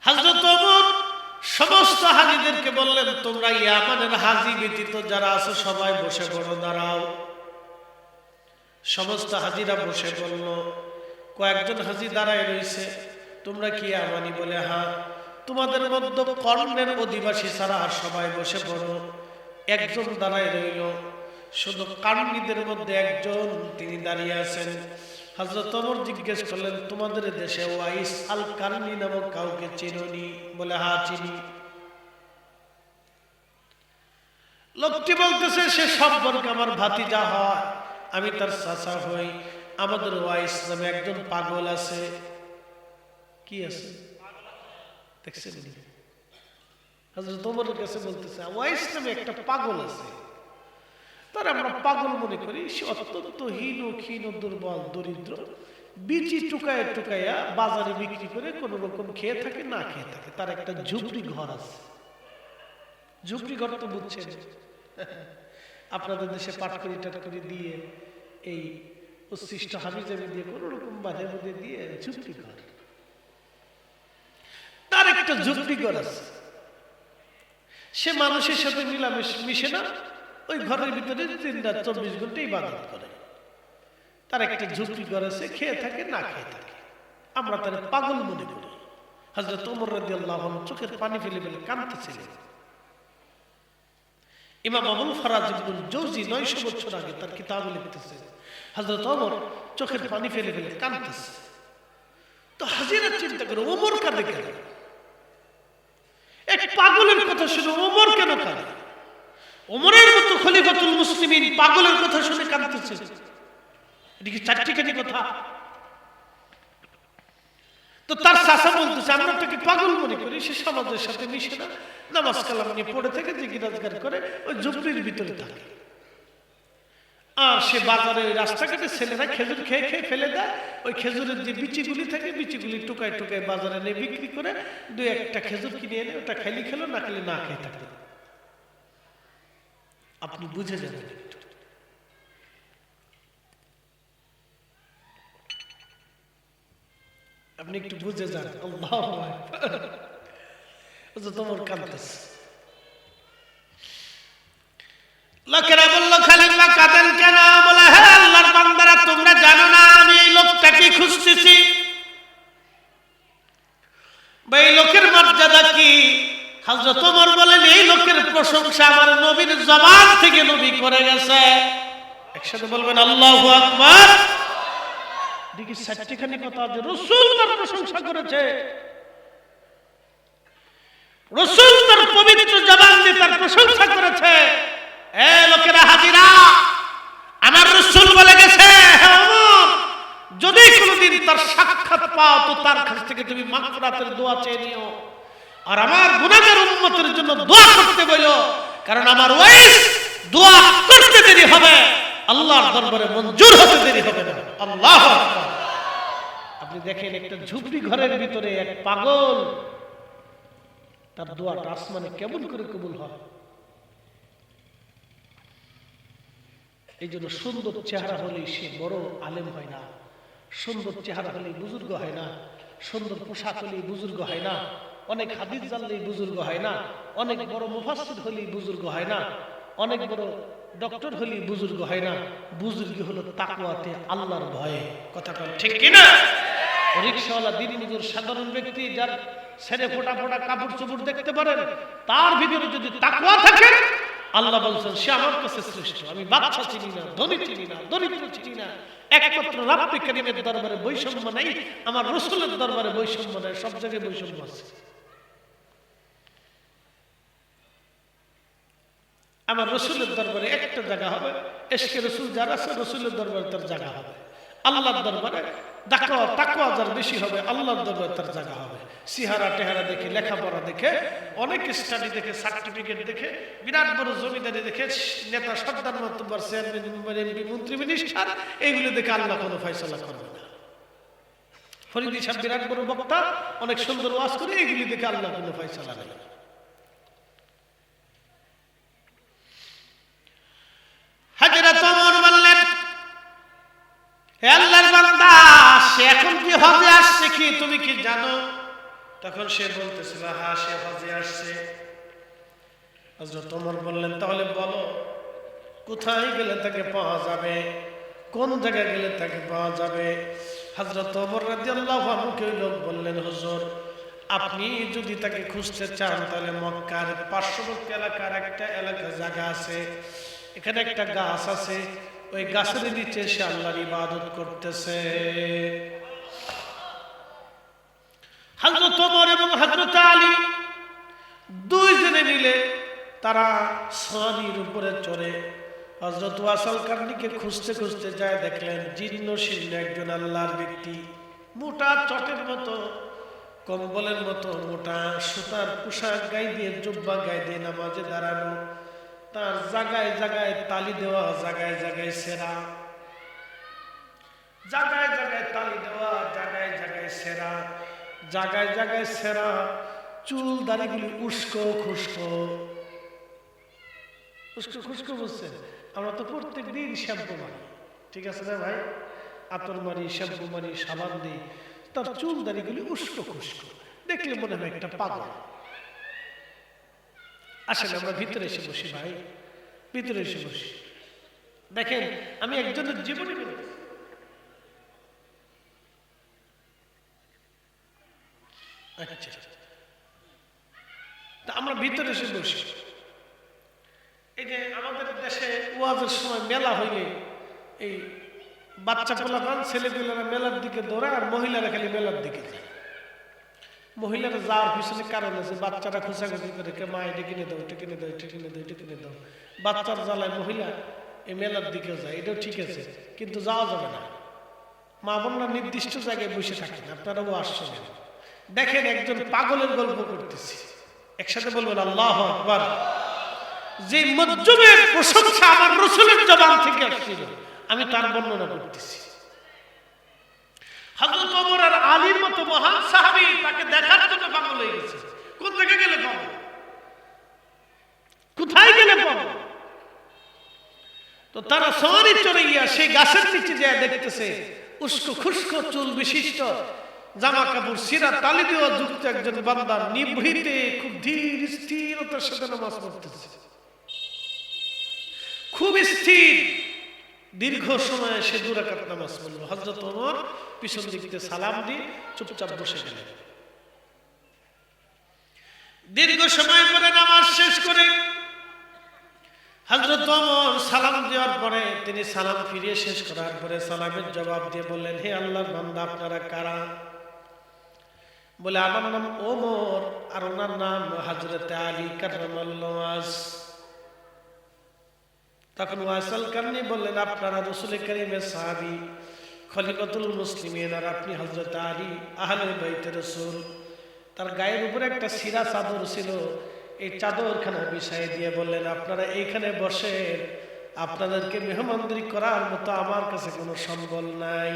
হযরত ওমর সমস্ত হাজীদেরকে বললেন, তোমরা ইয়ামানের হাজী ব্যতীত যারা আছো সবাই বসে পড়ো, দাঁড়াও। সমস্ত হাজীরা বসে পড়ল। কয়েকজন হাজী দাঁড়ায় রয়েছে। তোমরা কি ইয়ামানি? বলে হ্যাঁ। তোমাদের মধ্যে কর্ণের অধিবাসী ছাড়া আর সবাই বসে পড়ো। একজন দাঁড়ায় রইল, শুধু কার্ণীদের মধ্যে একজন তিনি দাঁড়িয়ে আছেন। হযরত ওমর জিজ্ঞেস করলেন, তোমাদের দেশে ওয়াইস আল কার্ণী নামক কাউকে চিনোনি? বলে হ্যাঁ চিনি। লোকটি বলতেছে, সে সম্পর্কে আমার ভাতিজা হয়, আমি তার চাচা হই। আমাদের ওয়াইস নামে একজন পাগল আছে। কি আছে দেখছেন? হযরত ওমরের কাছে বলতেছে, ওয়াইস নামে একটা পাগল আছে, তার আমরা পাগল মনে করি। সে অত্যন্ত হীন ক্ষীণ দুর্বল দরিদ্র, বিচি টুকায় টুকাইয়া বাজারে বিক্রি করে কোন রকম খেয়ে থাকে, না খেয়ে থাকে। তার একটা ঝুপড়ি ঘর আছে। ঝুপড়ি ঘর তো বুঝছেন, আপনাদের দেশে পাটকরি টাটকরি দিয়ে, এই উচ্ছিষ্ট হাবিজাবি দিয়ে কোন রকম বাঁধে মধ্যে দিয়ে ঝুপড়ি ঘর। তার একটা ঝুপড়ি ঘর আছে। সে মানুষের সাথে মিশে না, ওই ঘরের ভিতরে 3-24 ঘন্টা ইবাদত করে। তার একটা ঝুপড়ি ঘর আছে, খেয়ে থাকে, না খেয়ে থাকে। আমরা তার পাগল মনে করি। হযরত ওমর রাদিয়াল্লাহু আনহু চোখের পানি ফেলে ফেলে কাঁদতেছিলেন। ইমাম আবুল ফারাজ ইবনুল জৌজি 900 বছর আগে তার কিতাবে লিখতেছে, হযরত ওমর চোখের পানি ফেলে ফেলে কাঁদতেছে। তো হাজিরা চিন্তা করে, ওমর কাঁদে কেন? এক পাগলের কথা শুনে ওমর কেন কাঁদে? ওমরের মতো খলিফাতুল মুসলিমিন পাগলের কথা শুনে কাঁদতেছে, এটা কি চারটিখানি কথা? তো তার চাচা বলতেছে, আমরা তাকে পাগল মনে করি, সে সমাজের সাথে মিশে না, নামাজ কালাম নিয়ে পড়ে থাকে, জিকির-আজকার করে, ওই ঝুপড়ির ভিতরে থাকে। আর সে বাজারে রাস্তাঘাটে ছেলেরা খেজুর খেয়ে খেয়ে ফেলে দেয়, ওই খেজুরের যে বিচিগুলি থাকে, বিচিগুলি টুকায় টুকায় বাজারে নিয়ে বিক্রি করে, 2-1টা খেজুর কিনে এনে ওটা খাইলে খেলো, না খেলে না খেয়ে থাকে। আপনি বুঝে যাবেন, আপনি একটু বুঝে যান। আল্লাহু আকবার। তোমার কাঁদতেছে। লোকেরা বলল, খালিফা কাঁদেন কেন? বলে, হ্যাঁ আল্লাহর বান্দারা, তোমরা জানো না আমি এই লোকটাকে খুঁজতেছি। এই লোকের মর্যাদা কি? হযরত ওমর বলেন, এই লোকের প্রশংসা আমার নবীর জবান থেকে নবী করে গেছে। একসাথে বলবেন আল্লাহু আকবার। দেখি চারটিখানি কথা যে রাসূল তার প্রশংসা করেছে, রাসূল তার পবিত্র জবান দিয়ে তার প্রশংসা করেছে। এ লোকেরা, হাজিরা, আমার রাসূল বলে গেছে, হে ওমর, যদি কোনোদিন তার সাক্ষাৎ পাও তো তার কাছ থেকে তুমি মাগফিরাতের দোয়া চেয়ে নিও, আর আমার গুনাহগার উম্মতের জন্য দোয়া করতে বলো, কারণ আমার ওয়াইস দোয়া করতে দেরি হবে, আল্লাহর দরবারে মঞ্জুর হতে দেরি হবে না। আল্লাহু আকবার। আপনি দেখেন, একটা ঝুপড়ি ঘরের ভিতরে এক পাগল, তার দোয়াটা আসমানে কেমন করে কবুল হয়। এই জন্য সুন্দর চেহারা হলেই সে বড় আলেম হয় না, সুন্দর চেহারা হলেই বুজুর্গ হয় না, সুন্দর পোশাক হলেই বুজুর্গ হয় না, অনেক হাদিস জানলেই বুজুর্গ হয় না, অনেক বড় মুফাসসির হলেই বুজুর্গ হয় না, অনেক বড় ডক্টর হলেই বুজুর্গ হয় না। বুজুর্গি হলো তাকওয়াতে, আল্লাহর ভয়ে। কথা বল ঠিক কিনা? রিকশাওয়ালা, দিন মজুর, সাধারণ ব্যক্তি যার ছেড়ে ফোটা ফোটা কাপড় চোপড় দেখতে পারেন, তার ভিতরে যদি তাকওয়া থাকে, আল্লাহ বলছেন সে আমার কাছে শ্রেষ্ঠ। আমি বাচ্চা চিনি না, ধনী চিনি না, দরিদ্র চিনি না, একমাত্র রাব্বি কারীমের দরবারে বৈষম্য নাই, আমার রাসূলের দরবারে বৈষম্য নাই, সব জায়গায় বৈষম্য আছে। আমার রাসূলের দরবারে একটা জায়গা হবে, ইশকে রাসূল যার আছে রাসূলের দরবারে তার জায়গা হবে। আল্লাহর দরবারে তাকওয়া যার বেশি হবে, আল্লাহর দরবারে তার জায়গা হবে। সিহারা টেহারা দেখে, লেখাপড়া দেখে, অনেক স্টাডি দেখে, সার্টিফিকেট দেখে, বিরাট বড় জমিদারি দেখে, নেতা সর্দার মাতব্বর, চেয়ারম্যান, এমপি, মন্ত্রী, মিনিস্টার, এইগুলো দেখে আল্লাহ কোনো ফয়সালা করবে না। ফরিদি সাহেব বিরাট বড় বক্তা, অনেক সুন্দর ওয়াজ করে, এইগুলি দেখে আল্লাহ কোনো ফয়সালা নেই। হযরত ওমর বললেন, হে আল্লাহর বান্দা, সে এখন কি হজে আসছে কি তুমি কি জানো? তখন সে বলতেছিল, হ্যাঁ সে হজে আসছে। হযরত ওমর বললেন, তাহলে বলো কোথায় গেলে তাকে পাওয়া যাবে, কোন জায়গায় গেলে তাকে পাওয়া যাবে? হযরত ওমর রাদিয়াল্লাহু আনহু কে লোক বললেন, হুজুর আপনি যদি তাকে খুঁজতে চান তাহলে মক্কার পার্শ্ববর্তী এলাকার একটা জায়গা আছে, এখানে একটা গাছ আছে, ওই গাছের নিচে সে আল্লাহর ইবাদত করতেছে। হযরত ওমর এবং হযরত আলী দুইজনে মিলে তারা সারির উপরে চড়ে হযরত ওয়াসাল কারনীকে খুঁজতে খুঁজতে যায়, দেখলেন জীর্ণ শীর্ণ একজন আল্লাহর ব্যক্তি, মোটা চটের মতো, কম্বলের মতো মোটা সুতার পোশাক গায়ে দিয়ে, জুব্বা গায়ে দিয়ে নামাজে দাঁড়ানো, তার জায়গায় জায়গায় তালি দেওয়া, জায়গায় জায়গায় সেরা, জায়গায় জায়গায় তালি দেওয়া, জায়গায় জায়গায় সেরা, জায়গায় জায়গায় সেরা, চুল দাড়িগুলি উস্কো খুস্কো। উস্কো খুস্কো বুঝছেন? আমরা তো প্রত্যেক দিন শ্যাম্পু মারি, ঠিক আছে না ভাই? আতর মারি, শ্যাম্পু মারি, সাবান দিই, তার চুল দাড়িগুলি উস্কো খুস্কো, দেখলে মনে হয় একটা পাগল। আসলে আমরা ভিতরে এসে বসি ভাই, ভিতরে এসে বসি। দেখেন আমি একজনের জীবনে আমরা ভিতরে এসে বসি। এই যে আমাদের দেশে ওয়াজের সময় মেলা হইলে এই বাচ্চা পোলাপান ছেলেগুলোরা মেলার দিকে দৌড়ায়, আর মহিলারা খালি মেলার দিকে যায়। মহিলারা যাওয়ার পিছনে কারণ আছে, বাচ্চারা খোঁচাখুচি করে, কে মা এটা কিনে দাও, এটা কিনে দাও, এটা কিনে দাও, এটা কিনে দাও। বাচ্চার জ্বালায় মহিলা এই মেলার দিকে যায়, এটাও ঠিক আছে, কিন্তু যাওয়া যাবে না। মা বোনরা নির্দিষ্ট জায়গায় বসে থাকেন, আপনারাও আসছেন। দেখেন একজন পাগলের গল্প করতেছি, একসাথে বলবেন আল্লাহু আকবার। যে মজজুমের প্রশংসা আমার রাসূলের জবান থেকে আসছিল, আমি তার বর্ণনা করতেছি। হযরত ওমর আর আলীর মতো মহান সাহাবী তাকে দেখার জন্য পাগল হয়ে গেছে। কোন জায়গায় গেলে পাবো, কোথায় গেলে পাবো? তো তারা সওয়ারি চড়ে গিয়া সেই গাছের নিচে যায়, দেখতেছে উস্কো খুস্কো চুল বিশিষ্ট, জামা কাপড় সিরা, তালি দেওয়া যুক্ত একজন বান্দা নিভৃতে খুব ধীর স্থিরতার সাথে নামাজ পড়তেছে, খুব স্থির। দীর্ঘ সময় সে 2 রাকাত নামাজ পড়ল। হযরত ওমর পিছন দিক থেকে সালাম দিয়ে চুপচাপ বসে গেলেন। দীর্ঘ সময় পরে নামাজ শেষ করে হযরত ওমর সালাম দেওয়ার পরে তিনি সালাম ফিরিয়ে শেষ করার পরে সালামের জবাব দিয়ে বললেন, হে আল্লাহর বান্দা আপনারা কারা? বলে আমার নাম ওমর, আর ওনার নাম হযরত আলী কাররামাল্লাহু ওয়াজ। তখন ওয়াসাল কারনী বললেন, আপনারা রাসূল কারীমের সাহাবী, খলিফাতুল মুসলিমিন, আর আপনি হযরত আলী, আহলে বাইতের রাসূল। তার গায়ের উপরে একটা সিরা চাদর ছিল, এই চাদরখানা বিছাই দিয়ে বললেন, আপনারা এইখানে বসে, আপনাদেরকে মেহমানদারি করার মতো আমার কাছে কোনো সম্বল নাই।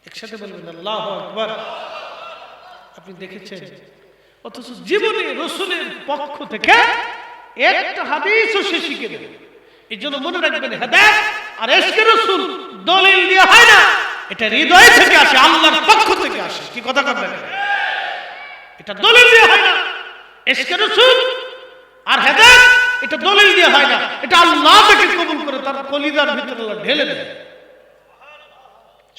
একসাথে বলবেন আল্লাহু আকবার। আপনি দেখেছেন, অথচ জীবনে রাসূলের পক্ষ থেকে একটা হাদিসও সে শিখে দেবে, এই জন্য মনে রাখবেন, হেদায়েত আর ইশকে রাসূল দলিল দিয়ে হয় না, এটা হৃদয় থেকে আসে, আল্লাহর পক্ষ থেকে আসে। কি কথা বলেন? এটা দলিল দিয়ে হয় না। ইশকে রাসূল আর হেদায়েত এটা দলিল দিয়ে হয় না, এটা আল্লাহ থেকে কবুল করে তার কলিজার ভিতরে আল্লাহ ঢেলে দেয়।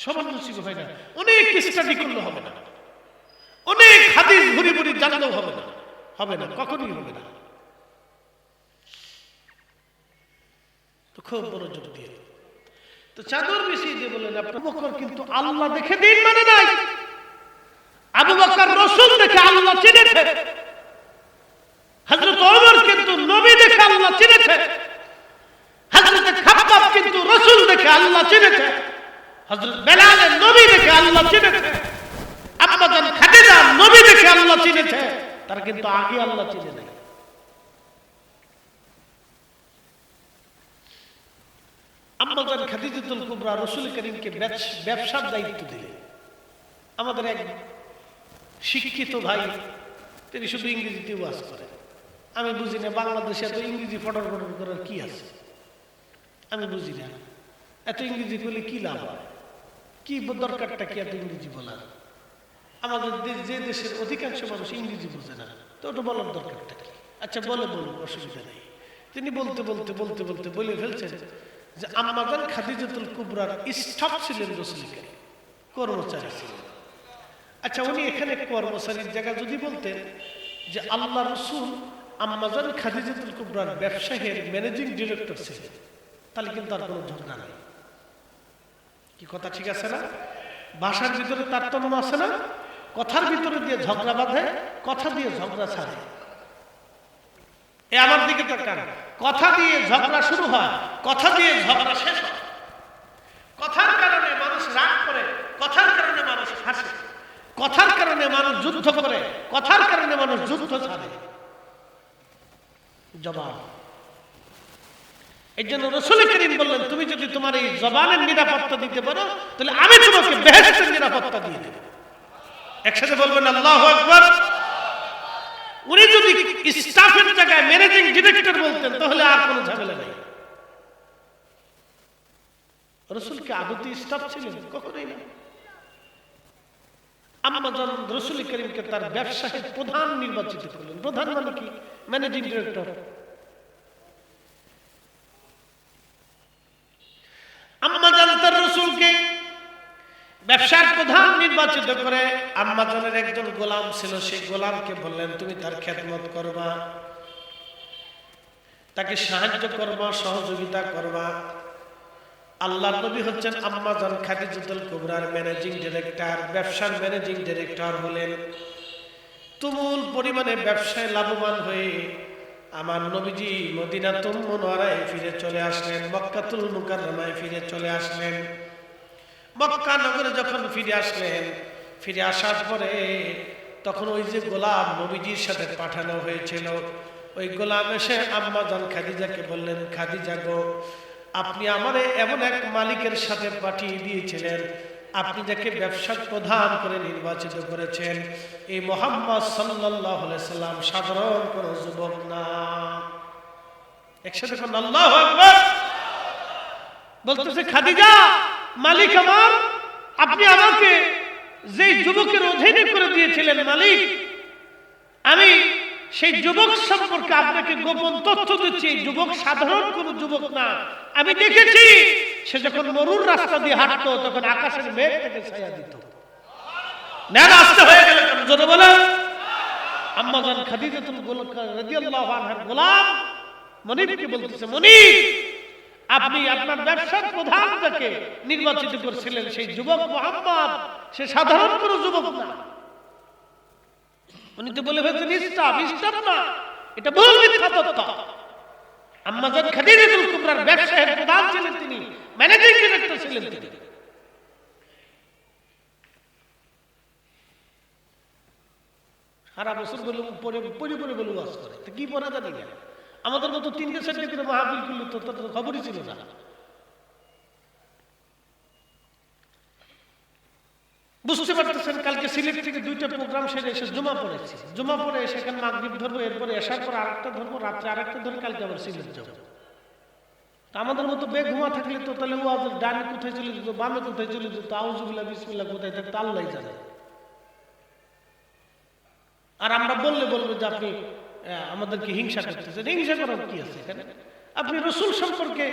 সমান নসিব হয় না। অনেক স্টাডি করলে হবে না, অনেক হাদিস ঘুরে ঘুরে জানলেও হবে না, হবে না, কখনোই হবে না। তো খুব মনোযোগ দিয়ে, তো চাদর বেশি দিয়ে বলেন, আবু বকর কিন্তু আল্লাহ দেখে দিন মানে নাই, আবু বকর রাসূল দেখে আল্লাহ চিনেছে। হযরত ওমর কিন্তু নবী দেখে আল্লাহ চিনেছে। হযরত খাব্বাব কিন্তু রাসূল দেখে আল্লাহ চিনেছে। হযরত বেলাল নবী দেখে আল্লাহ চিনেছে। আম্মা জান খাদিজা নবী দেখে আল্লাহ চিনেছে, তার কিন্তু আগে আল্লাহ চিনে নাই। আম্মা জান খাদিজাতুল কুবরা রাসূল করিমকে ব্যবসার দায়িত্ব দিলেন। আমাদের এক শিক্ষিত ভাই, তিনি শুধু ইংরেজিতে ওয়াজ করেন। আমি বুঝি না বাংলাদেশে এত ইংরেজি ফটর ফটর করার কি আছে, আমি বুঝি না। এত ইংরেজি বলে কি লাভ হয়, কি দরকারটা কি এত ইংরেজি বলার? আমাদের যে দেশের অধিকাংশ মানুষ ইংরেজি বোঝে না, তো ওটা বলার দরকারটা কি? আচ্ছা বলুন, অসুবিধা নেই। তিনি বলতে বলতে বলতে বলতে বলে ফেলছেন যে আম্মা জান খাদিজাতুল কুবরার স্টাফ ছিলেন রাসূল করিম, কর্মচারী ছিলেন। আচ্ছা, উনি এখানে কর্মচারীর জায়গা যদি বলতেন যে আল্লাহ রাসূল আম্মা জান খাদিজাতুল কুবরার ব্যবসায়ের ম্যানেজিং ডিরেক্টর ছিলেন, তাহলে কিন্তু আর কোনো ঝগড়া নেই। কি কথা ঠিক আছে না? ভাষার ভিতরে তারতম্য আছে না? কথার ভিতরে দিয়ে ঝগড়া বাঁধে, কথা দিয়ে ঝগড়া ছাড়ে। এ আমার দিকে তাকান, কথা দিয়ে ঝগড়া শুরু হয়, কথা দিয়ে ঝগড়া শেষ হয়। কথার কারণে মানুষ রাগ করে, কথার কারণে মানুষ হাসে, কথার কারণে মানুষ যুদ্ধ করে, কথার কারণে মানুষ যুদ্ধ ছাড়ে। জবাব। এই জন্য রাসূল করিম বললেন, তুমি যদি তোমার এই জবানের নিরাপত্তা দিতে পারো, তাহলে আমি তোমাকে বেহেশতের নিরাপত্তা দিয়ে দেব। একসাথে বলবেন আল্লাহু আকবার। উনি যদি স্টাফের জায়গায় ম্যানেজিং ডিরেক্টর বলতেন, তাহলে আর কোনো ঝামেলা নেই। রাসূল কি আদতে স্টাফ ছিলেন? কখনোই না। আম্মা জান রাসূল করিমকে তার ব্যবসায়ের প্রধান নির্বাচিত করলেন। প্রধান মানে কি? Managing director. আম্মা জান তার রাসূলকে ব্যবসার প্রধান নির্বাচিত করে আম্মা জানের একজন গোলাম ছিল, সেই গোলামকে বললেন তুমি তার খেদমত করবা, তাকে সাহায্য করবা, সহযোগিতা করবা। আল্লাহর নবী হচ্ছেন আম্মা জান খাদিজাতুল কুবরার ম্যানেজিং ডিরেক্টর, ব্যবসার ম্যানেজিং ডিরেক্টর হলেন। তুমুল পরিমাণে ব্যবসায় লাভবান হয়ে আমার নবীজি মদিনাতুল মুনাওয়ারায় ফিরে চলে আসলেন, মক্কাতুল মুকাররমায় ফিরে চলে আসলেন। মক্কা নগরে যখন ফিরে আসলেন, ফিরে আসার পরে তখন ওই যে গোলাম নবীজির সাথে পাঠানো হয়েছিল, ওই গোলাম এসে আম্মা জান খাদিজাকে বললেন, খাদিজা গো, আপনি আমারে এমন এক মালিকের সাথে পাঠিয়ে দিয়েছিলেন, আপনি যাকে ব্যবসার প্রধান করে নির্বাচিত করেছেন, এই মুহাম্মদ সাল্লাল্লাহু আলাইহি সাল্লাম সাধারণ কোনো যুবক না। একসাথে বলুন আল্লাহু আকবার। বলতেছে, খাদিজা, মালিক আমার, আপনি আমাকে যে যুবকের অধীনে করে দিয়েছিলেন মালিক, আমি সেই যুবক সম্পর্কে আপনাকে গোপন তথ্য দিচ্ছি। এই যুবক সাধারণ কোন যুবক না। আমি দেখেছি সে যখন মরুর রাস্তা দিয়ে হাঁটতো, তখন আকাশের মেঘ থেকে ছায়া দিত। রাস্তা হয়ে গেল জোরে বলেন। আম্মা জান খাদিজাতুল রাদিয়াল্লাহু আনহার গোলাম মনিবকে বলতেছে, মনিব, আপনি আপনার ব্যবসার প্রধান যাকে নির্বাচিত করেছিলেন, সেই যুবক মুহাম্মদ, সে সাধারণ কোন যুবক না। উনি তো বলে ফেলছেন স্টাফ না, এটা ভুল মিথ্যা তথ্য। আম্মা জান খাদিজাতুল কুবরার ব্যবসায়ের প্রধান ছিলেন তিনি, ম্যানেজিং ডিরেক্টর ছিলেন তিনি। সারা বছর বলে পরে বলে ওয়াজ করে, তো কি পড়া জানি না। আমাদের মতো 3-4টা করে মাহফিল করলে তো তার খবরই ছিল না। বুঝতে পারতেছেন, কালকে সিলেট থেকে 2টা প্রোগ্রাম সেরে এসে জুমা পড়েছি, জুমা পড়ে সেখানে মাগরিব ধরবো, এরপরে এশার পর আরেকটা ধরবো, রাত্রে আরেকটা ধরে কালকে আবার সিলেট যাবো। আমাদের মতো বেঘুমা থাকলে তো তাহলে ওয়াজ ডানে কোথায় চলে যেত, বামে কোথায় চলে যেত, আউযুবিল্লাহ বিসমিল্লাহ কোথায় থাকতো আল্লাহ জানে। আর আমরা বললে বলবো যে আপনি আমাদেরকে হিংসা করতেছেন। হিংসা করার কি আছে এখানে? আপনি রসুল সম্পর্কে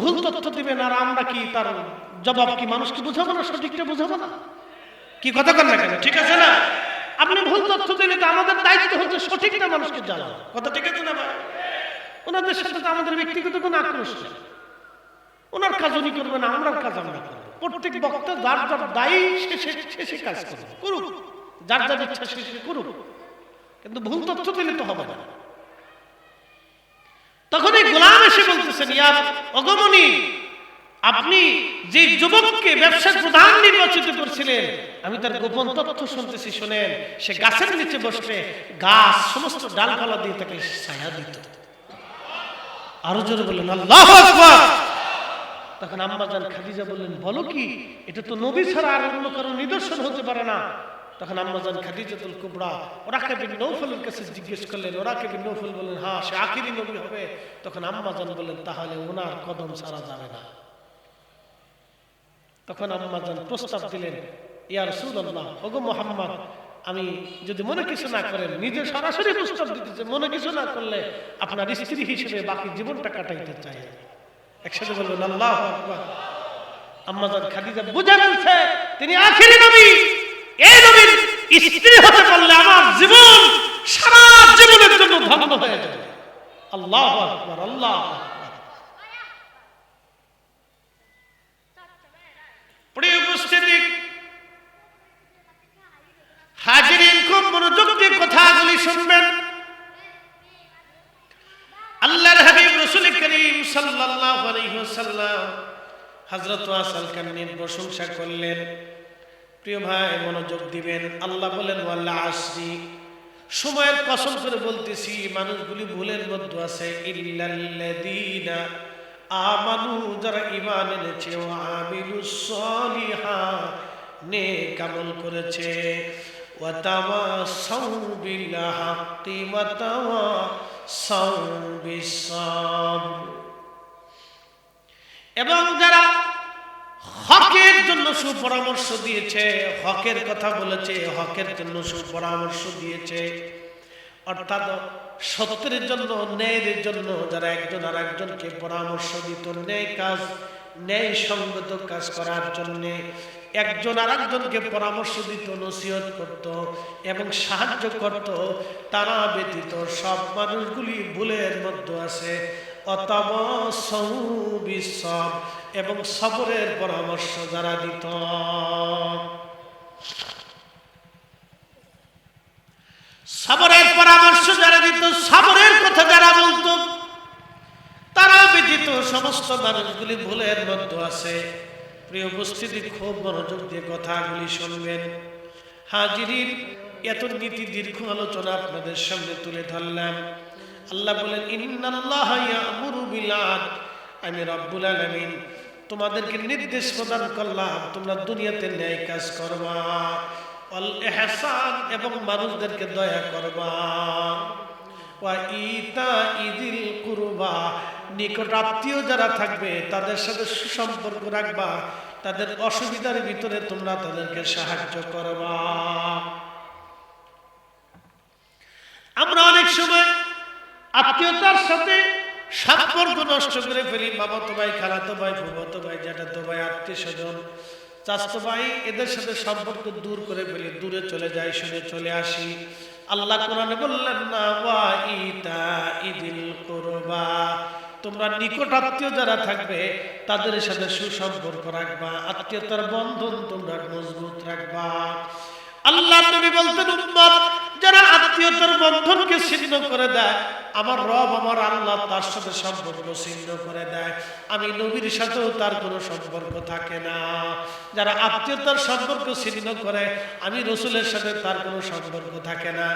ভুল তথ্য দিবেন আর আমরা কি তার জবাব কি মানুষকে বুঝাবো না, সঠিকটা বুঝাবো না? কি কথা কর না কেন? ঠিক আছে না? আপনি ভুল তথ্য দিলে তো আমাদের দায়িত্ব হচ্ছে সঠিকটা মানুষকে জানানো। কথা ঠিক আছে না? ওনাদের সাথে তো আমাদের ব্যক্তিগত কোনো আক্রোশ নেই। ওনার কাজ উনি করবেন, আমরার কাজ আমরা করবো। প্রত্যেক বক্তা যার যার দায়ী সে কাজ করবে, করুক, যার যার ইচ্ছা সে করুক, কিন্তু ভুল তথ্য দিলে তো হবে না। তখন এই গোলাম এসে বলতেছেন, ইয়ার অগমনী, আপনি যে যুবককে ব্যবসার প্রধান নির্বাচিত করছিলেন, আমি তার গোপন তথ্য শুনতেছি। শোনেন, সে গাছের নিচে বসলে গাছ সমস্ত ডালপালা দিয়ে তাকে ছায়া দিত। আরো জোরে বললেন আল্লাহু আকবার। তখন আম্মাজান খাদিজা বললেন, বলো কি, এটা তো নবী ছাড়া আর অন্য কারো নিদর্শন হতে পারে না। তখন আম্মাজান খাদিজাতুল কুবরা ওরাকে বিন নৌফলের কাছে জিজ্ঞেস করলেন। ওরাকে বিন নৌফল বললেন, হ্যাঁ, সে আখিরি নবী হবে। তখন আম্মাজান বললেন, তাহলে ওনার কদম ছাড়া যাবে না। তখন আম্মাজান প্রস্তাব দিলেন, ইয়া রাসূলুল্লাহ, ওগো মুহাম্মদ, আমি যদি মনে কিছু না করেন, নিজে সরাসরি প্রস্তাব দিতেছে, মনে কিছু না করলে আপনার স্ত্রী হিসেবে বাকি জীবনটা কাটাইতে চাই। একসাথে বলবেন আল্লাহু আকবার। আম্মাজান খাদিজা বুঝে বলছে তিনি আখিরি নবী। এই নবীর স্ত্রী হতে পারলে আমার জীবন সারা জীবনের জন্য ধন্য হয়ে যাবে। আল্লাহু আকবার, আল্লাহু আকবার। প্রিয় উপস্থিতি, হাজিরিন, খুব মনোযোগ দিয়ে কথাগুলি শুনবেন। আল্লাহর হাবিব রাসূল করিম সাল্লাল্লাহু আলাইহি ওয়াসাল্লাম হযরত ওয়াসাল কান্নির প্রশংসা করলেন। প্রিয় ভাই, মনোযোগ দিবেন। আল্লাহ বলেন, ওয়াল আসরি, সময়ের কসম করে বলতেছি, মানুষগুলি ভুলের মধ্যে আছে। ইল্লাল্লাযীনা আমানু, যারা ঈমান এনেছে, ওয়া আমিলুস সলিহাত, নেক আমল করেছে, ওয়া তাওয়াসাউ বিল হাক্কি ওয়া তাওয়াসাউ বিস সাবর, এবং যারা হকের জন্য সুপরামর্শ দিয়েছে, হকের কথা বলেছে, হকের জন্য সুপরামর্শ দিয়েছে। অর্থাৎ সত্যের জন্য, ন্যায়ের জন্য যারা একজন আর একজনকে পরামর্শ দিত, ন্যায় কাজ, ন্যায় সঙ্গত কাজ করার জন্য একজন আর একজনকে পরামর্শ দিত, নসিহত করত এবং সাহায্য করত, তারা ব্যতীত সব মানুষগুলি ভুলের মধ্যে আছে। অতাওয়াসাউ বিস সাবর, এবং সবরের পরামর্শ যারা দিত। সবরের পরামর্শ যারা দিত, সবরের কথা যারা বলতো, তারা ব্যতীত সমস্ত মানুষগুলি ভুলের মধ্যে আছে। প্রিয় উপস্থিতি, খুব মনোযোগ দিয়ে কথাগুলি শুনবেন। হাজিরিন, এত নীতি দীর্ঘ আলোচনা আপনাদের সামনে তুলে ধরলাম। আল্লাহ বলেন, ইন্নাল্লাহা ইয়া'মুরু বিল আদল, আমি রব্বুল আলামিন তোমাদেরকে নির্দেশ প্রদান করলাম, তোমরা দুনিয়াতে ন্যায় কাজ করবা, ওয়াল ইহসান, এবং মানুষদেরকে দয়া করবা, ওয়া ইতাইযিল কুরবা, নিকট আত্মীয় যারা থাকবে তাদের সাথে সুসম্পর্ক রাখবা, তাদের অসুবিধার ভিতরে তোমরা তাদেরকে সাহায্য করবা। আমরা অনেক সময় আত্মীয়তার সাথে সম্পর্ক নষ্ট করে ফেলি। মামাতো ভাই, খালাতো ভাই, ফুফাতো ভাই, জ্যাঠাতো ভাই, আত্মীয় স্বজন, চাচাতো ভাই, এদের সাথে সম্পর্ক দূর করে ফেলি, দূরে চলে যাই, শুনে চলে আসি। আল্লাহ কোরআনে বললেন না, ওয়া ইতাইযিল কুরবা, তোমরা নিকট আত্মীয় যারা থাকবে তাদের সাথে সুসম্পর্ক রাখবা, আত্মীয়তার বন্ধন তোমরা মজবুত রাখবা। আল্লাহ নবী বলতেন, উম্মত যারা আত্মীয়তার বন্ধনকে ছিন্ন করে দেয়, আমার রব, আমার আল্লাহ তার সাথে সম্পর্ক ছিন্ন করে দেয়, আমি নবীর সাথেও তার কোনো সম্পর্ক থাকে না। যারা আত্মীয়তার সম্পর্ক ছিন্ন করে, আমি রসুলের সাথে তার কোনো সম্পর্ক থাকে না।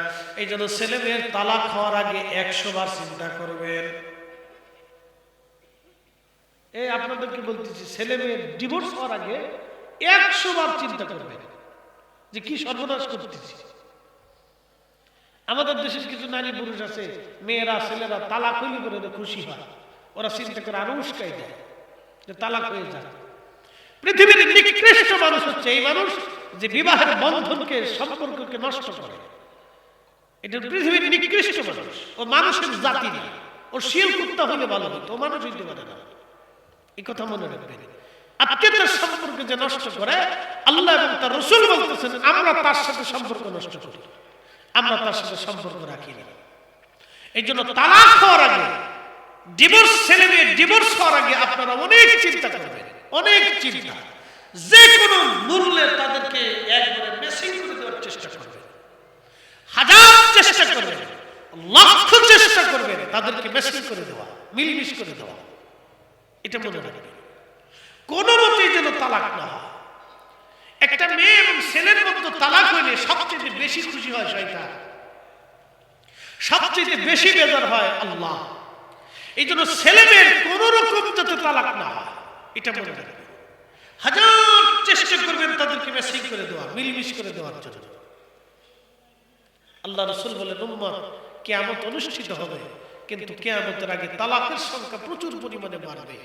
এই জন্য ছেলে মেয়ের তালাক হওয়ার আগে 100 বার চিন্তা করবেন। এই আপনাদেরকে বলতেছি, ছেলে মেয়ের ডিভোর্স হওয়ার আগে 100 বার চিন্তা করবেন যে কি সর্বনাশ করতেছি। আমাদের দেশের কিছু নারী পুরুষ আছে, মেয়েরা ছেলেরা তালাক হইলে করে খুশি হয়, ওরা চিন্তা করে আরো উস্কাই দেয় যে তালাক হয়ে যায়। পৃথিবীর নিকৃষ্ট মানুষ হচ্ছে এই মানুষ যে বিবাহের বন্ধনকে সম্পর্ককে নষ্ট করে। এটা পৃথিবীর নিকৃষ্ট মানুষ। ও মানুষের জাতি না, ও শিয়াল কুত্তা হলে ভালো হতো, ও মানুষ হইতে পারে না। এই কথা মনে রাখবেন। আত্মীয়তার সম্পর্ক যে নষ্ট করে, আল্লাহ এবং তার রাসূল বলতেছেন আমরা তার সাথে সম্পর্ক নষ্ট করি, আমরা তার সাথে সম্পর্ক রাখি না। এই জন্য তালাক হওয়ার আগে, ডিভোর্স, ছেলে মেয়ে ডিভোর্স হওয়ার আগে আপনারা অনেক চিন্তা করবেন, অনেক চিন্তা। যে কোনো মূল্যে তাদেরকে একবারে মেসিং করে দেওয়ার চেষ্টা করবেন, হাজার চেষ্টা করবেন, লক্ষ চেষ্টা করবেন তাদেরকে মেসিং করে দেওয়া, মিলমিশ করে দেওয়া। এটা মনে রাখবেন, কোন মতেই যেন তালাক না হয়। একটা মেয়ে এবং ছেলের মধ্যে তালাক হইলে সবচেয়ে বেশি খুশি হয় শয়তান, সবচেয়ে বেশি বেজার হয় আল্লাহ। এই জন্য ছেলে মেয়ের কোন রকম যাতে তালাক না হয় এটা মনে রাখবেন। হাজার চেষ্টা করবেন তাদেরকে মেসিং করে দেওয়া, মিলমিশ করে দেওয়ার জন্য। আল্লাহ রাসূল বলেন উম্মত কিয়ামত অনুষ্ঠিত হবে, কিন্তু কিয়ামতের আগে তালাকের সংখ্যা প্রচুর পরিমাণে বাড়বে।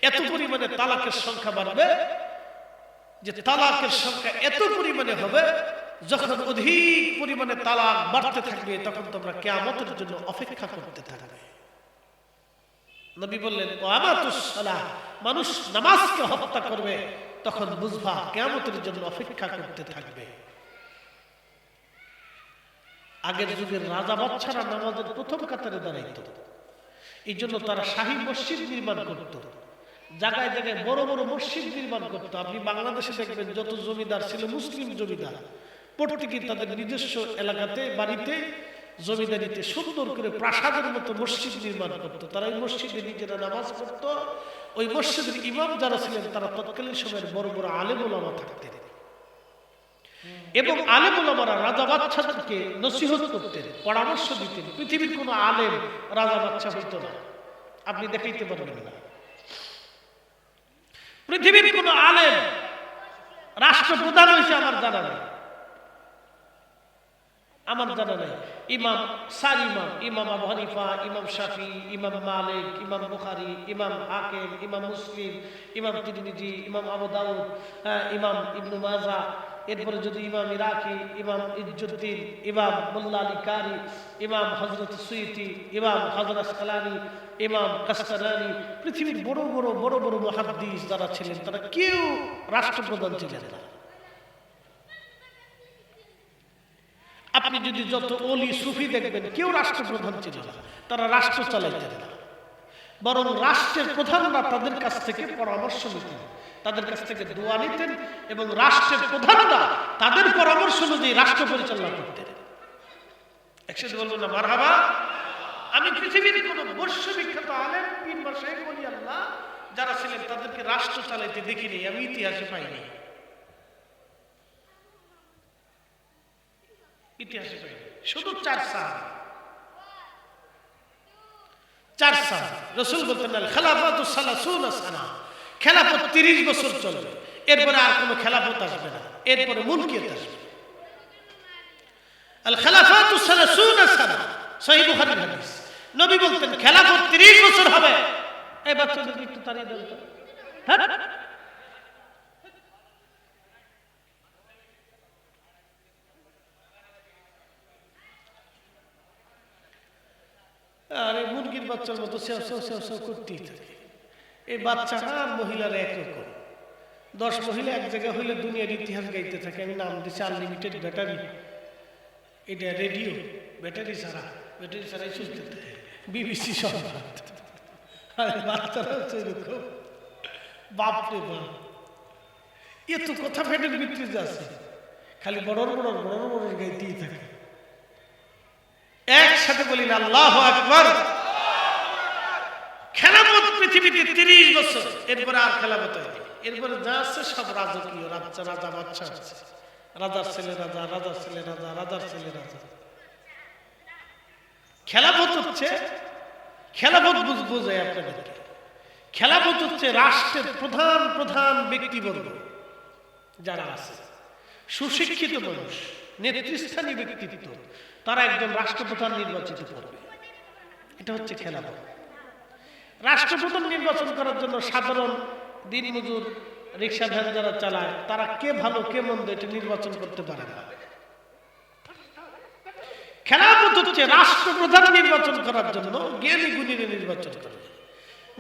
এত পরিমাণে তালাকের সংখ্যা বাড়বে যে তালাকের সংখ্যা এত পরিমাণে হবে, যখন অধিক পরিমাণে তালাক বাড়তে থাকবে তখন তোমরা কিয়ামতের জন্য অপেক্ষা করতে থাকবে। নবী বললেন ওয়ামাতুস সালাহ, মানুষ নামাজকে হত্যা করবে তখন বুঝবা কিয়ামতের জন্য অপেক্ষা করতে থাকবে। আগের যুগের রাজা বাদশারা নামাজের প্রথম কাতারে দাঁড়াইতো, এই জন্য তারা শাহী মসজিদ নির্মাণ করত, জায়গায় জায়গায় বড় বড় মসজিদ নির্মাণ করত। আপনি বাংলাদেশে দেখবেন যত জমিদার ছিল মুসলিম জমিদার, প্রত্যেকে তাদের নিজস্ব এলাকাতে বাড়িতে জমিদারিতে সুন্দর করে প্রাসাদের মতো মসজিদ নির্মাণ করত। তারা ওই মসজিদে নিজেরা নামাজ পড়তো। ওই মসজিদের ইমাম যারা ছিলেন তারা তৎকালীন সময়ের বড় বড় আলেম ওলামা থাকতেন, এবং আলেম ওলামারা রাজা বাদশাদেরকে নসিহত করতেন, পরামর্শ দিতেন। পৃথিবীর কোনো আলেম রাজা বাদশা হইতো না, আপনি দেখাইতে পারবেন না। পৃথিবীর কোন আলেম রাষ্ট্রপ্রধান হয়েছে আমার জানা নেই, আমার জানা নেই। ইমাম চার ইমাম, ইমাম আবু হানিফা, ইমাম শাফি, ইমাম মালিক, ইমাম বুখারী, ইমাম হাকিম, ইমাম মুসলিম, ইমাম তিরমিজি, ইমাম আবু দাউদ, ইমাম ইবনে মাজাহ, এরপরে যদি ইমাম ইরাকি, ইমাম ইজ্জুদ্দিন, ইমাম মোল্লা আলী কারি, ইমাম হযরত সুয়ুতি, ইমাম হযরত আসকালানি, ইমাম কাসতালানি, পৃথিবীর বড় বড় বড় বড় মুহাদ্দিস যারা ছিলেন তারা কেউ রাষ্ট্রপ্রধান ছিলেন না। আপনি যদি যত ওলি সুফি দেখবেন কেউ রাষ্ট্রপ্রধান ছিল না, তারা রাষ্ট্র চালাইতেন না, বরং রাষ্ট্রের প্রধানরা তাদের কাছ থেকে পরামর্শ নিতেন, তাদের কাছ থেকে দোয়া নিতেন, এবং রাষ্ট্রের প্রধানরা তাদের পরামর্শ অনুযায়ী রাষ্ট্র পরিচালনা করতেন। একসাথে বলবো না মারহাবা। আমি পৃথিবীর কোন বিশ্ববিখ্যাত আলেম, পীর বা শেখ ওলি আল্লাহ যারা ছিলেন তাদেরকে রাষ্ট্র চালাইতে দেখিনি, আমি ইতিহাসে পাইনি, ইতিহাসে পাইনি। শুধু চার সাহাবী, রাসূল বলতেন আল খেলাফত সালাসুনা সানা, খেলাফত 30 বছর চলবে, এরপরে আর কোনো খেলাফত আসবে না, এরপরে মুলকিয়ত আসবে। আল খেলাফত সালাসুনা সানা, সহিহ বুখারীর হাদিস। নবী বলতেন খেলাফত 30 বছর হবে। এই বাচ্চাদেরকে একটু তাড়িয়ে দেন তো। আর এই মুরগির বাচ্চার মতো সেও সেও সেও সেও করতেই থাকে। এই বাচ্চাটা আর মহিলারা একরকম। 10 মহিলা এক জায়গায় হইলে দুনিয়ার ইতিহাস গাইতে থাকে। আমি নাম দিচ্ছি আনলিমিটেড ব্যাটারি। এটা রেডিও, ব্যাটারি ছাড়াই চলতে থাকে, বিবিসি সংবাদ। আর বাচ্চারা হচ্ছে এরকম, বাপরে বাপ, এত কথা ফেটের ভিতরে যাচ্ছে, খালি বড় বড় বড় বড় গাইতেই থাকে। একসাথে বলি না আল্লাহু আকবার। খেলাফত পৃথিবীতে 30 বছর, এরপরে আর খেলাফত হয়নি। এরপরে যা আছে সব রাজকীয়, রাজা বাদশা আছে, রাজার ছেলে রাজা, রাজার ছেলে রাজা, রাজার ছেলে রাজা। খেলাফত হচ্ছে, খেলাফত বোঝায় আপনাদেরকে, খেলাফত হচ্ছে রাষ্ট্রের প্রধান প্রধান ব্যক্তিবর্গ যারা আছে, সুশিক্ষিত মানুষ, নেতৃস্থানীয় ব্যক্তিত্ব, তারা একজন রাষ্ট্রপ্রধান নির্বাচিত করবে। এটা হচ্ছে খেলাফত। রাষ্ট্রপ্রধান নির্বাচন করার জন্য সাধারণ দিনমজুর রিক্সা ভ্যান যারা চালায় তারা কে ভালো কে মন্দ এটা নির্বাচন করতে পারে না। খেলাফত হচ্ছে রাষ্ট্রপ্রধান নির্বাচন করার জন্য জ্ঞানী গুণীরা নির্বাচন করে।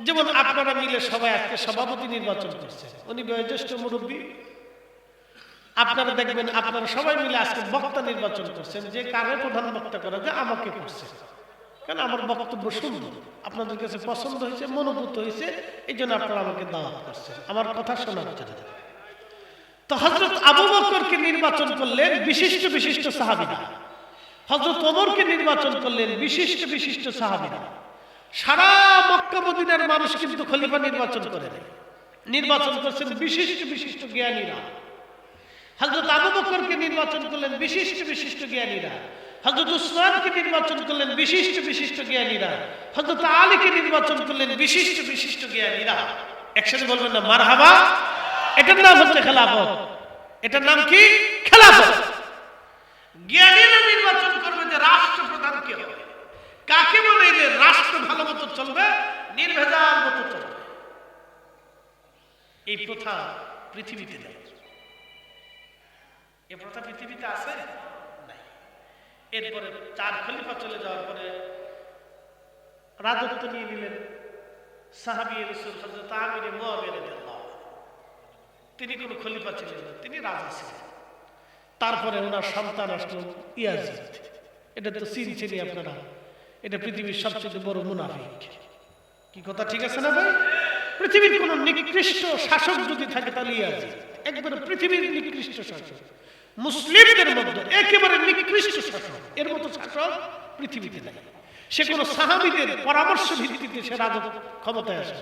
যেমন আপনারা মিলে সবাই আজকে সভাপতি নির্বাচন করছে, উনি বয়োজ্যেষ্ঠ মুরব্বী। আপনারা দেখবেন আপনারা সবাই মিলে আজকে বক্তা নির্বাচন করছেন, যে কারে প্রধান বক্তা করা যায় আমাকে করছে, কারণ আমার বক্তব্য সুন্দর, আপনাদের কাছে পছন্দ হয়েছে, মনোভূত হয়েছে, এই জন্য আপনারা আমাকে দাওয়াত করছেন আমার কথা শোনার জন্য। তো হযরত আবু বকরকে নির্বাচন করলেন বিশিষ্ট বিশিষ্ট সাহাবীরা, হযরত ওমরকে নির্বাচন করলেন বিশিষ্ট বিশিষ্ট সাহাবীরা। সারা মক্কা মদিনার মানুষ কিন্তু খলিফা নির্বাচন করে নাই, নির্বাচন করছেন বিশিষ্ট বিশিষ্ট জ্ঞানীরা। হযরত আবু বকরকে নির্বাচন করলেন বিশিষ্ট বিশিষ্ট জ্ঞানীরা, হযরত উসমানকে নির্বাচন করলেন বিশিষ্ট বিশিষ্ট জ্ঞানীরা, হযরত আলীকে নির্বাচন করলেন বিশিষ্ট বিশিষ্ট জ্ঞানীরা। একসাথে বলবেন না মারহাবা? এটার নাম হচ্ছে খেলাফত। এটার নাম কি? খেলাফত। জ্ঞানীরা নির্বাচন করবে যে রাষ্ট্রপ্রধান কে হবে, কাকে বলে যে রাষ্ট্র ভালো মতো চলবে, নির্ভেজাল মতো চলবে। এই প্রথা পৃথিবীতে নেই। এই প্রথা পৃথিবীতে আছে নাই। এরপরে 4 খলিফা চলে যাওয়ার পরে রাজত্ব নিয়ে নিলেন সাহাবী রাসূল হযরত আমির মুআবিয়া রাদিয়াল্লাহু আনহু। তিনি কোন খলিফা ছিলেন না, তিনি রাজা ছিলেন। তারপরে ওনার সন্তান আসলো ইয়াজিদ। এটা তো চিনছেনই আপনারা, এটা পৃথিবীর সবচেয়ে বড় মুনাফিক। কি কথা ঠিক আছে না ভাই? পৃথিবীর কোন নিকৃষ্ট শাসক যদি থাকে তাহলে ইয়াজিদ একবারে পৃথিবীর নিকৃষ্ট শাসক, মুসলিমদের মধ্যে একেবারে নিকৃষ্ট শাসক। এর মতো শাসক পৃথিবীতে নাই। সে কোন সাহাবীদের পরামর্শ ভিত্তিতে সে রাজত্ব ক্ষমতায় আসে,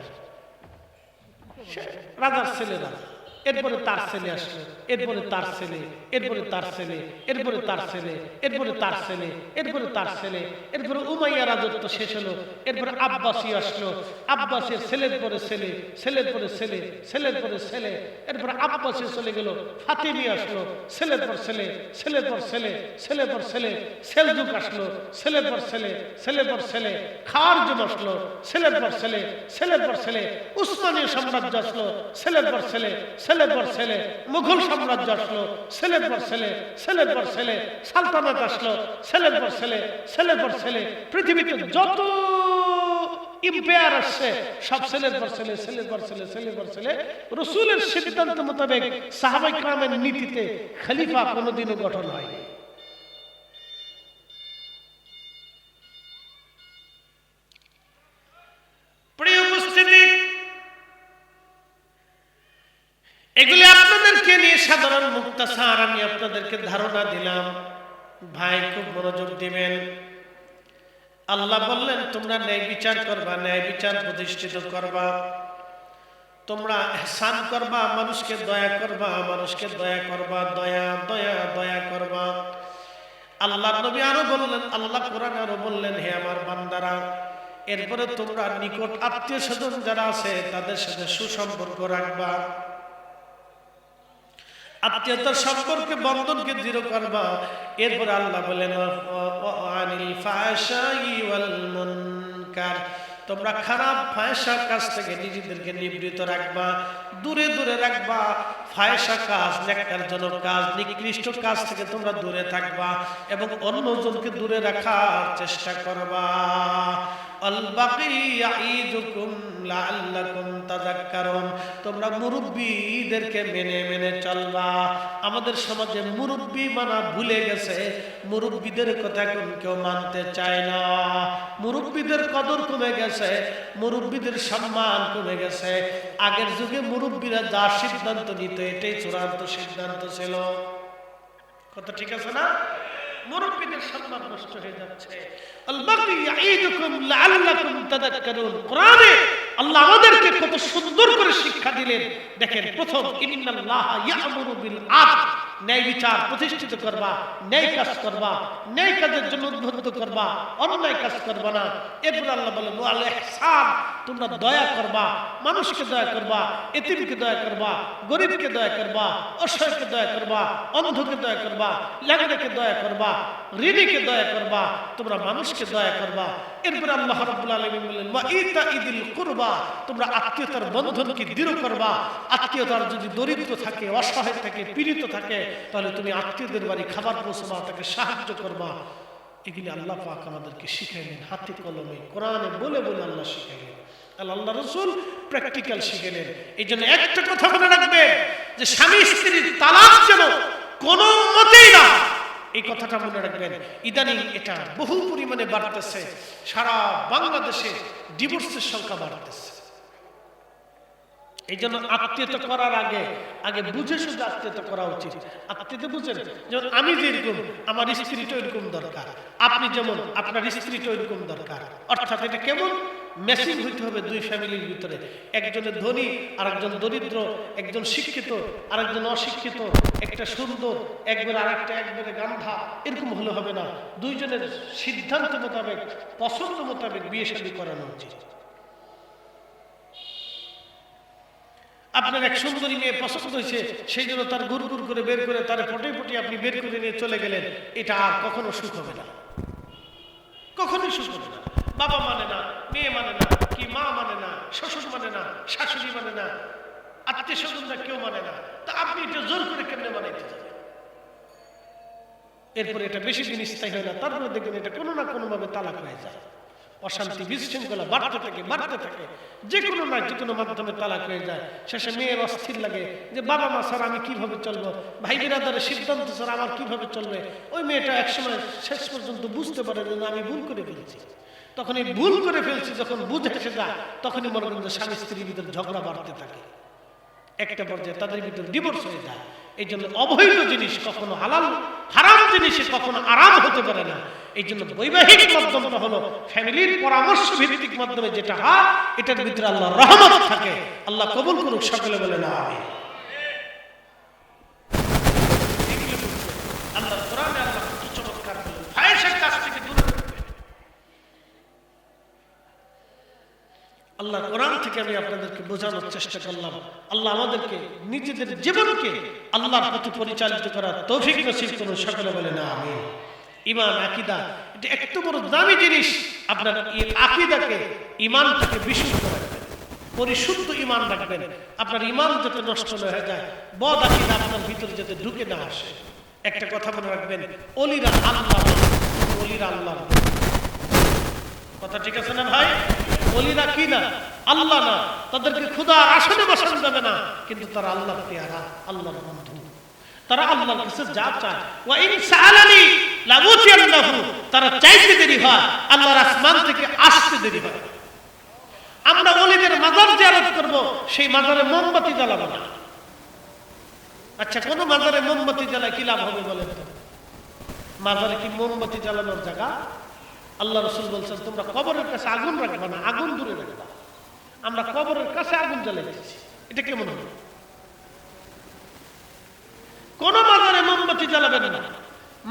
রাজার ছেলে রাজা, এরপরে তার ছেলে আসলো, এরপরে তার ছেলে, এরপরে তার ছেলে, এরপরে তার ছেলে, এরপরে তার ছেলে, এরপরে তার ছেলে, এরপরে উমাইয়া রাজত্ব শেষ হলো, এরপরে আব্বাসী আসলো, আব্বাসের ছেলের পরে ছেলে, ছেলের পরে ছেলে, ছেলের পরে ছেলে, এরপরে আব্বাসে চলে গেল, ফাতিমি আসলো, ছেলের পর ছেলে, ছেলের পর ছেলে, ছেলের পর ছেলে, সেলজুক আসলো, ছেলের পর ছেলে, ছেলের পর ছেলে, খারজুম আসলো, ছেলের পর ছেলে, ছেলের পর ছেলে, উসমানীয় সাম্রাজ্য আসলো, ছেলের পর ছেলে, ছেলের পর ছেলে, মুঘল সাম্রাজ্য আসলো, ছেলের পর ছেলে, ছেলের পর ছেলে, সালতানাত আসলো, ছেলের পর ছেলে, ছেলের পর ছেলে। পৃথিবীতে যত এম্পায়ার আসছে সব ছেলের পর ছেলে, ছেলের পর ছেলে, ছেলের পর ছেলে। রাসূলের সিদ্ধান্ত মোতাবেক সাহাবায়ে কেরামের নীতিতে খলিফা কোনোদিনও গঠন হয়নি। প্রিয় উপস্থিতি, এগুলি আপনাদেরকে নিয়ে সাধারণ মুক্তাসার আমি আপনাদেরকে ধারণা দিলাম। ভাই খুব মনোযোগ দিবেন। আল্লাহ বললেন তোমরা ন্যায় বিচার করবা, ন্যায় বিচার প্রতিষ্ঠিত করবা, তোমরা ইহসান করবা, মানুষকে দয়া করবা, মানুষকে দয়া করবা, দয়া দয়া দয়া করবা। আল্লাহ নবী আরো বললেন, আল্লাহ কোরআনে আরো বললেন, হে আমার বান্দারা, এরপরে তোমরা নিকট আত্মীয় স্বজন যারা আছে তাদের সাথে সুসম্পর্ক রাখবা, আত্মীয়তার সম্পর্কে বন্ধনকে দৃঢ় করবা। এরপর আল্লাহ বলেন আনিল ফাহশাই ওয়াল মুনকার, তোমরা খারাপ ফাহশা কাজ থেকে নিজেদেরকে নিবৃত রাখবা, দূরে দূরে রাখবা। ফাহশা কাজ, ন্যাক্কারজনক কাজ, নিকৃষ্ট কাজ থেকে তোমরা দূরে থাকবা এবং অন্যজনকে দূরে রাখার চেষ্টা করবা। আল বাকি ইয়াইদুকুম লাআল্লাকুম তাযাক্কারুন, তোমরা মুরব্বিদেরকে মেনে মেনে চলবা। আমাদের সমাজে মুরব্বি মানা ভুলে গেছে, মুরব্বিদের কথা এখন কেউ মানতে চায় না, মুরব্বিদের কদর কমে গেছে, মুরব্বিদের সম্মান কমে গেছে। আগের যুগে মুরব্বিরা যা সিদ্ধান্ত নিত এটাই চূড়ান্ত সিদ্ধান্ত ছিল। কথা ঠিক আছে না? মুরব্বিদের সম্মান নষ্ট হয়ে যাচ্ছে। আল বাকি ইয়াইদুকুম লাআল্লাকুম তাযাক্কারুন, কোরআনে আল্লাহ আমাদেরকে কত সুন্দর করে শিক্ষা দিলেন। দেখেন, প্রথম ইন্নাল্লাহা ইয়া'মুরু বিল আদল, ন্যায় বিচার প্রতিষ্ঠিত করবা, ন্যায় কাজ করবা, ন্যায় কাজের জন্য উদ্বুদ্ধ করবা, অন্যায় কাজ করবা না। এরপর আল্লাহ বলেন ওয়াল ইহসান, তোমরা দয়া করবা, মানুষকে দয়া করবা, এতিমকে দয়া করবা, গরিবকে দয়া করবা, অসহায়কে দয়া করবা, অন্ধকে দয়া করবা, ল্যাংড়াকে দয়া করবা, ঋণীকে দয়া করবা, তোমরা মানুষকে দয়া করবা। এরপরে আল্লাহ রাব্বুল আলামিন বললেন ওয়া ইতাইদিল কুরবা, তোমরা আত্মীয়তার বন্ধনকে দৃঢ় করবা। আত্মীয়তার যদি দরিদ্র থাকে, অসহায় থাকে, পীড়িত থাকে, তাহলে তুমি আত্মীয়দের বাড়ি খাবার পৌঁছাবা, তাকে সাহায্য করবা। এগুলি আল্লাহ পাক আমাদেরকে শিখাইলেন হাতে কলমে, কোরআনে বলে বলে আল্লাহ শিখাইলেন। আল্লাহ রাসূল প্র্যাকটিক্যাল শিখাইলেন। এই জন্য একটা কথা মনে রাখবেন যে স্বামী স্ত্রীর তালাক যেন কোনো মতেই না, এই কথাটা মনে রাখবেন। ইদানিং এটা বহু পরিমাণে বাড়তেছে, সারা বাংলাদেশে ডিভোর্সের সংখ্যা বাড়তেছে। এই জন্য আত্মীয়তা করার আগে আগে বুঝে শুধু আত্মীয়তা করা উচিত। আত্মীয়তা বুঝেন, যেমন আমি যেরকম আমার স্ত্রীটা এরকম দরকার, আপনি যেমন আপনার স্ত্রীটা এরকম দরকার। অর্থাৎ এটা কেমন ম্যাচিং হইতে হবে দুই ফ্যামিলির ভিতরে, একজনের ধনী আর একজন দরিদ্র, একজন শিক্ষিত আর একজন অশিক্ষিত, একটা সুন্দর একবারে আর একটা একবারে গান্ধা, এরকম হলে হবে না। দুইজনের সিদ্ধান্ত মোতাবেক, পছন্দ মোতাবেক বিয়ে শাদী করানো উচিত। আপনার এক সুন্দরী মেয়ে পছন্দ হয়েছে, সেই জন্য তার গুড় গুড় করে বের করে তার ফটে ফটে আপনি বের করে নিয়ে চলে গেলেন, এটা আর কখনো সুখ হবে না, কখনোই সুখ হবে না। বাবা মানে না, মেয়ে মানে না, কি মা মানে না, শ্বশুর মানে না, শাশুড়ি মানে না, আত্মীয় স্বজনরা কেউ মানে না, তা আপনি এটা জোর করে কেমনে মানাইতে যাবেন? এরপরে এটা বেশি দিন স্থায়ী হয় না, তারপরে দেখবেন এটা কোনো না কোনো ভাবে তালাক হয়ে যায়। অশান্তি বিশৃঙ্খলা বাড়তে থাকে, বাড়তে থাকে, যে কোনো না যে কোনো মাধ্যমে তালাক হয়ে যায়। শেষে মেয়ের অস্থির লাগে যে বাবা মা ছাড়া আমি কিভাবে চলবো, ভাই বিরাদারের সিদ্ধান্ত ছাড়া আমার কিভাবে চলবে। ওই মেয়েটা একসময় শেষ পর্যন্ত বুঝতে পারে যে আমি ভুল করে ফেলেছি। তখন এই ভুল করে ফেলছি যখন বুঝে এসে যায়, তখনই মনে করেন যে স্বামী স্ত্রীর ভিতরে ঝগড়া বাড়তে থাকে, একটা পর্যায়ে তাদের ভিতরে ডিভোর্স হয়ে যায়। এই জন্য অবৈধ জিনিস কখনো হালাল, হারাম জিনিসে কখনো আরাম হতে পারে না। এই জন্য বৈবাহিক মাধ্যমটা হলো ফ্যামিলির পরামর্শ ভিত্তিক মাধ্যমে যেটা হয়, এটার ভিতরে আল্লাহর রহমত থাকে। আল্লাহ কবুল করুক, সকলে বলে না আমিন। আল্লাহ কোরআনে আল্লাহ কত চমৎকার বলেন, ফাহিশার কাজ থেকে দূরে থাকবে। আল্লাহ কোরআন থেকে আমি আপনাদেরকে বোঝানোর চেষ্টা করলাম। আল্লাহ আমাদেরকে নিজেদের জীবনকে আল্লাহর প্রতি পরিচালিত করার তৌফিক নসিব করুন, সকলে বলে না আমিন। ঈমান, আকীদা, এটা এত বড় দামি জিনিস। আপনার এই আকীদাকে, ঈমানটাকে বিশুদ্ধ রাখবেন, পরিশুদ্ধ ঈমান রাখবেন। আপনার ঈমান যাতে নষ্ট না হয়ে যায়, বদ আকীদা আপনার ভিতরে যাতে ঢুকে না আসে। একটা কথা মনে রাখবেন, ওলিরা আল্লাহ, ওলিরা আল্লাহ। কথা ঠিক আছে না ভাই? ওলিরা কি না? আল্লাহ না। তাদেরকে খোদার আসনে বসানো যাবে না, কিন্তু তারা আল্লাহর পেয়ারা, আল্লাহর বন্ধু। তারা আল্লাহর কাছে যা চায়, ওয়া ইন সাআলানি লাউতিয়ান্নাহু, তারা চাইতে দেরি হয়, আল্লাহর আসমান থেকে আসতে দেরি হয়। আমরা ওলিদের মাজার জিয়ারত করব, সেই মাজারে মোমবাতি জ্বালাবো না। আচ্ছা, কোন মাজারে মোমবাতি জ্বালায় কি লাভ হবে বলেন তো? মাজারে কি মোমবাতি জ্বালানোর জায়গা? আল্লাহ রাসূল বলছেন, তোমরা কবরের কাছে আগুন রাখবা না, আগুন দূরে রাখবা। আমরা কবরের কাছে আগুন জ্বালাই দিচ্ছি, এটা কেমন হবে? কোন মাজারে মোমবাতি জ্বালাবেন না,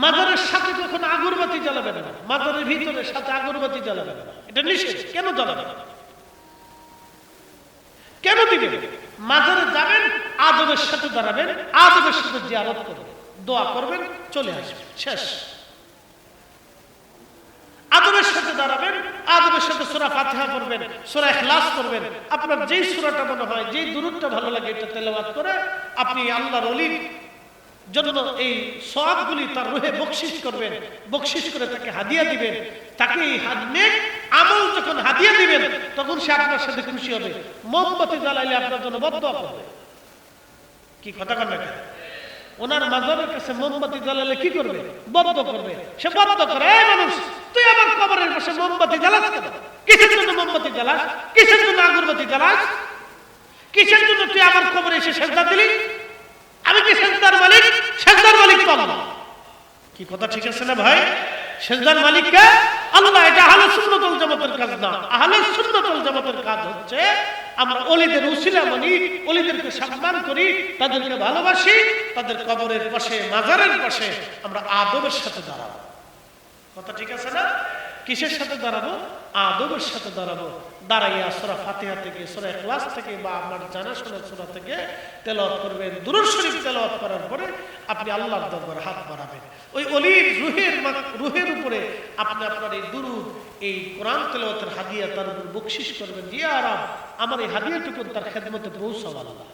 মাজারের সাথে কখনো আগরবাতি জ্বালাবেন না, মাজারের ভিতরে সাথে আগরবাতি জ্বালাবেন না, এটা নিষেধ। কেন জ্বালাবেন? কেন দিবেন? মাজারে যাবেন, আদবের সাথে দাঁড়াবেন, আদবের সাথে জিয়ারত করবেন, দোয়া করবেন, চলে আসবেন, শেষ। আদবের সাথে দাঁড়াবেন, আদবের সাথে সূরা ফাতিহা পড়বেন, সূরা ইখলাস পড়বেন। আপনার যেই সূরাটা মনে হয়, যেই দুরূদটা ভালো লাগে, এটা তেলাওয়াত করে আপনি আল্লাহর ওলির জন্য এই সওয়াবগুলি তার রূহে বকশিশ করবেন, বকশিশ করে তাকে হাদিয়া দিবেন। তাকে এই নেক আমল যখন হাদিয়া দিবেন, তখন সে আপনার সাথে খুশি হবে। মোমবাতি জ্বালাইলে আপনার জন্য বদদোয়া করবে। কি কথা কন না? ওনার মাজারের কাছে মোমবাতি জ্বালালে কি করবে? বদদোয়া করবে। সে বদদোয়া করে, এই মানুষ, তুই আমার কবরের পাশে মোমবাতি জ্বালাস কেন? কিসের জন্য মোমবাতি জ্বালাস? কিসের জন্য আগরবাতি জ্বালাস? কিসের জন্য তুই আমার কবরে এসে সেজদা দিলি? আমি কি সেজদার মালিক? সেজদার মালিক তো আল্লাহ। কি কথা ঠিক আছে না ভাই? সেজদার মালিক কে? আল্লাহ। এটা আহলে সুন্নাত ওয়াল জামাতের কাজ না। আহলে সুন্নাত ওয়াল জামাতের কাজ হচ্ছে আমরা ওলিদের উসিলা মানি, ওলিদেরকে সম্মান করি, তাদেরকে ভালোবাসি, তাদের কবরের পাশে, মাজারের পাশে আমরা আদবের সাথে দাঁড়াবো। কথা ঠিক আছে না? কিসের সাথে দাঁড়াবো? আদবের সাথে দাঁড়াবো, দাঁড়াইয়া সূরা ফাতিহা থেকে, সূরা ইখলাস থেকে বা আপনার জানাশোনা সূরা থেকে তেলাওয়াত করবেন। দুরূদ শরীফ তেলাওয়াত করার পরে আপনি আল্লাহর দরবারে হাত বাড়াবেন। ওই ওলির রুহের উপরে আপনি আপনার এই দুরূদ, এই কোরআন তেলাওয়াতের হাদিয়া তার উপর বকশিশ করবেন। ইয়া রাব, আমার এই হাদিয়াটুকু তার খেদমতে পৌঁছাও আল্লাহ।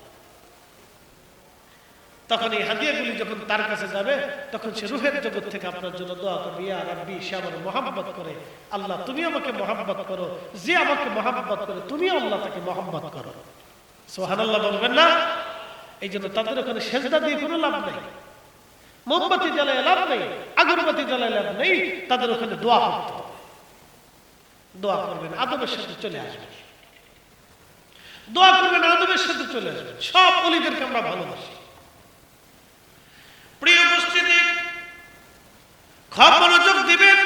তখন এই হাদিয়াগুলি যখন তার কাছে যাবে, তখন সে রুহের জগৎ থেকে আপনার জন্য দোয়া করবে, ইয়া রাব্বি, সে আমার মহব্বত করে, আল্লাহ তুমি আমাকে মহব্বত করো, যে আমাকে মহব্বত করে তুমি আল্লাহ তাকে মহব্বত করো। সুবহানাল্লাহ বলবেন না? এই জন্য তাদের ওখানে সেজদা দিয়ে কোনো লাভ নেই, মোমবাতি জ্বালায় লাভ নেই, আগরবাতি জ্বালায় লাভ নেই, তাদের ওখানে দোয়া করতে হবে। দোয়া করবেন, আদবের সাথে চলে আসবেন, দোয়া করবেন, আদবের সাথে চলে আসবেন। সব ওলিদেরকে আমরা ভালোবাসি। প্রিয় উপস্থিতি, খুব মনোযোগ দিবেন।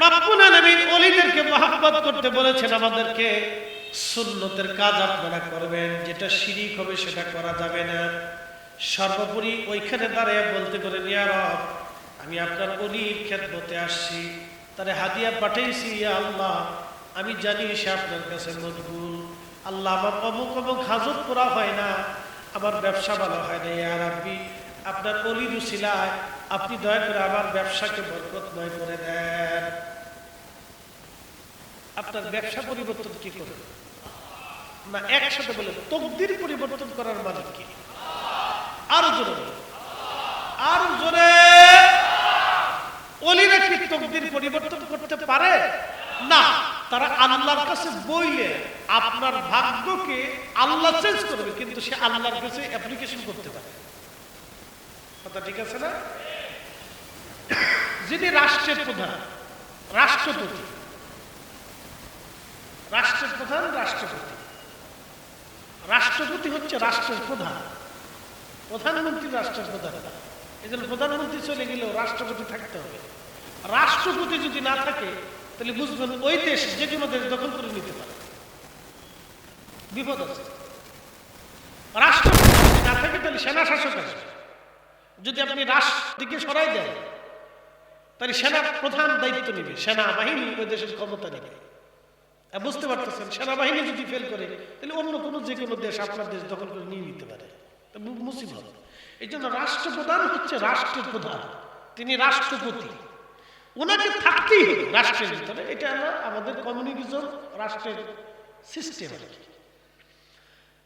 রব্বুল আলামিন ওলিদেরকে মহব্বত করতে বলেছেন আমাদেরকে। সুন্নতের কাজ আপনারা করবেন, যেটা শিরিক হবে সেটা করা যাবে না। সর্বোপরি ওইখানে দাঁড়িয়ে বলতে পারেন, ইয়া রব, আমি আপনার ওলির খেদমতে আসছি, তারে হাদিয়া পাঠাইছি, ইয়া আল্লাহ, আমি জানি সে আপনার কাছে মকবুল। আল্লাহ, আমার অমুক অমুক হাজত পুরা হয় না, আমার ব্যবসা ভালো হয় না, ইয়া রাব্বি, আপনার ওলির উসিলায় আপনি দয়া করে আমার ব্যবসাকে বরকতময় করে দেন। আপনার ব্যবসা পরিবর্তন কি করে না? একসাথে বলে তকদির পরিবর্তন করার মানে কি? আরো জোরে, আরো জোরে। ওলিরা কি তকদির পরিবর্তন করতে পারে না? তারা আল্লাহর কাছে বইলে আপনার ভাগ্যকে আল্লাহ চেঞ্জ করবে, কিন্তু সে আল্লাহর কাছে অ্যাপ্লিকেশন করতে পারে। কথা ঠিক আছে না? যিনি রাষ্ট্রের প্রধান, রাষ্ট্রপতি, রাষ্ট্রের প্রধান রাষ্ট্রপতি, রাষ্ট্রপতি হচ্ছে রাষ্ট্রের প্রধান, প্রধানমন্ত্রী রাষ্ট্রের প্রধান। এই জন্য প্রধানমন্ত্রী চলে গেলেও রাষ্ট্রপতি থাকতে হবে। রাষ্ট্রপতি যদি না থাকে তাহলে বুঝবেন ওই দেশ যে কোনো দেশ দখল করে নিতে পারে, বিপদ আছে। রাষ্ট্রপতি যদি না থাকে তাহলে সেনা শাসক আসবে। যদি আপনি রাষ্ট্রকে সরাই দেন তাহলে সেনা প্রধান দায়িত্ব নেবে, সেনাবাহিনী ওই দেশের ক্ষমতা নেবে। বুঝতে পারতেছেন? সেনাবাহিনী যদি ফেল করে তাহলে অন্য কোনো যে কোনো দেশ আপনার দেশ দখল করে নিয়ে নিতে পারে, মুসিবত। এই জন্য রাষ্ট্রপ্রধান হচ্ছে রাষ্ট্রের প্রধান, তিনি রাষ্ট্রপতি, ওনাকে থাকতেই হবে রাষ্ট্রের ভিতরে। এটা আমাদের কমিউনিজম রাষ্ট্রের সিস্টেম।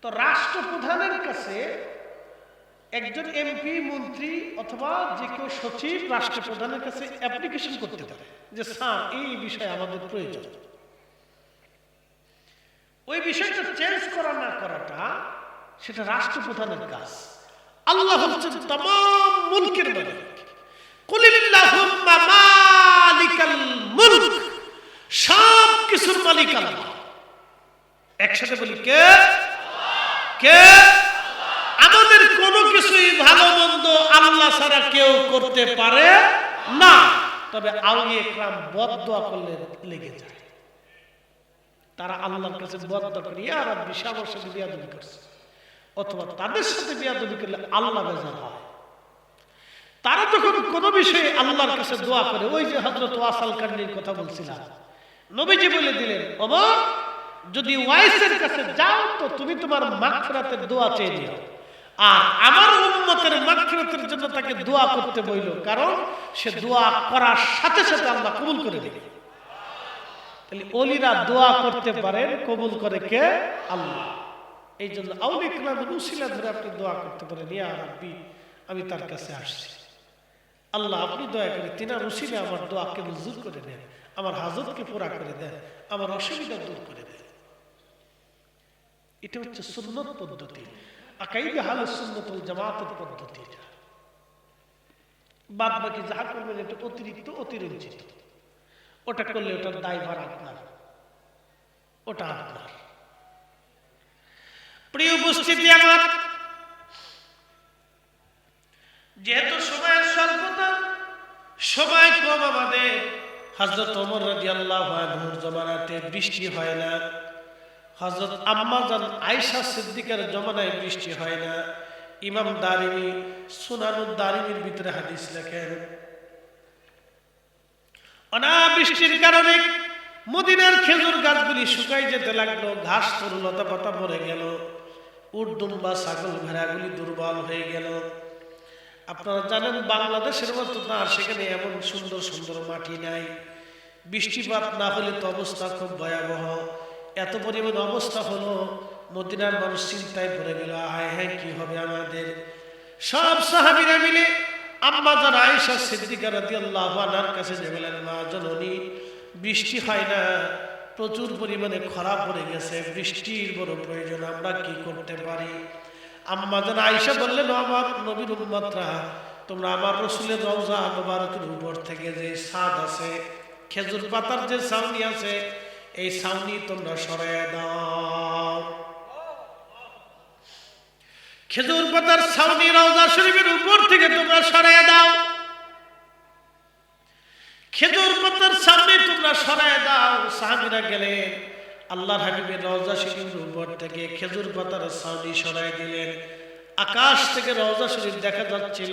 তো রাষ্ট্রপ্রধানের কাছে একজন এমপি, মন্ত্রী অথবা যে কেউ সচিব রাষ্ট্রপ্রধানের কাছে অ্যাপ্লিকেশন করতে পারে যে স্যার এই বিষয়ে আমাদের প্রয়োজন। ওই বিষয়টা চেঞ্জ করা না করাটা সেটা রাষ্ট্রপ্রধানের কাজ। আল্লাহ হচ্ছেন তামাম মুলকের মালিক। কুলিল্লাহুম্মা মালিকাল মুলক, সব কিছুর মালিক আল্লাহ। একসাথে বলি, কে? কে? আমাদের কোনো কিছুই ভালো মন্দ আল্লাহ ছাড়া কেউ করতে পারে না। তবে আউলিয়া ইকরাম বদদোয়া করলে লেগে যায়। তারা আল্লাহর কাছে বদদোয়া করে, ইয়া রাব্বি, সে আমার সাথে বেয়াদবি করছে, অথবা তাদের সাথে বেয়াদবি করলে আল্লাহ বেজার হয়। তারা যখন কোনো বিষয়ে আল্লাহর কাছে দোয়া করে, ওই যে হযরত ওয়াসাল কারনীর কথা বলছিলাম, নবীজি বলে দিলেন, ওমর, যদি ওয়াইসের কাছে যাও তো তুমি তোমার মাগফিরাতের দোয়া চেয়ে নিও, আর আমার উম্মতের মাগফিরাতের জন্য তাকে দোয়া করতে বইল, কারণ সে দোয়া করার সাথে সাথে আল্লাহ কবুল করে দেবে। তাহলে ওলিরা দোয়া করতে পারেন, কবুল করে কে? আল্লাহ। এই জন্য আউলিয়া ইকরামের উসিলা ধরে আপনি দোয়া করতে পারেন, ইয়া রাব্বি, আমি তার কাছে আসছি, আল্লাহ আপনি দয়া করে তিনার উসিলা আমার দোয়াকে মঞ্জুর করে দেন, আমার হাজতকে পুরা করে দেন, আমার অসুবিধা দূর করে দেন। এটা হচ্ছে সুন্নত পদ্ধতি, আকাইদে আহলে সুন্নাত ওয়াল জামাতের পদ্ধতি। বাদ বাকি যা করবেন এটা অতিরিক্ত, অতিরঞ্জিত। ওটা করলে ওটার দায়ভার আপনার, ওটা আপনার। প্রিয় উপস্থিতি আমার, যেহেতু সময়ের স্বল্পতা, সময় কম আমাদের, হযরত ওমর রাদিয়াল্লাহু আনহুর জামানাতে বৃষ্টি হয় না, হযরত আম্মা জান আয়েশা সিদ্দিকার জামানায় বৃষ্টি হয় না। ইমাম দারিমি সুনানুদ দারিমির ভিতরে হাদিস লেখেন, অনাবৃষ্টির কারণে মদিনার খেজুর গাছগুলি শুকাই যেতে লাগলো, ঘাস তরুলতা পাতা মরে গেল, উট দুম্বা ছাগল ভেড়াগুলি দুর্বল হয়ে গেল। আপনারা জানেন বাংলাদেশের মতো না, সেখানে এমন সুন্দর সুন্দর মাটি নাই, বৃষ্টিপাত না হলে তো অবস্থা খুব ভয়াবহ। এত পরিমাণ অবস্থা হলো, মদিনার মানুষ চিন্তায় পড়ে গেল, হায় হায় কি হবে আমাদের। সব সাহাবীরা মিলে আম্মা জান আয়েশা সিদ্দিকা রাদিয়াল্লাহু আনহার কাছে গেলেন, মা জননী বৃষ্টি হয় না, প্রচুর পরিমাণে খরা পড়ে গেছে, বৃষ্টির বড় প্রয়োজন, আমরা কি করতে পারি? আম্মা জান আয়েশা বললেন, আমার নবীর উম্মতরা, তোমরা আমার রাসূলের রওজা মুবারকের উপর থেকে যে ছাদ আছে, খেজুর পাতার যে ছাউনি আছে, এই ছাউনি তোমরা সরাইয়া দাও। খেজুর পাতার ছাউনি রওজা শরীফের উপর থেকে তোমরা সরাইয়া দাও। খেজুর পাতার ছাউনি তোমরা সরাইয়া দাও। সাহাবীরা গেলেন, আল্লাহর হাবিবের রওজা শরীফের উপর থেকে খেজুর পাতার ছাউনি সরাই দিলেন। আকাশ থেকে রওজা শরীফ দেখা যাচ্ছিল,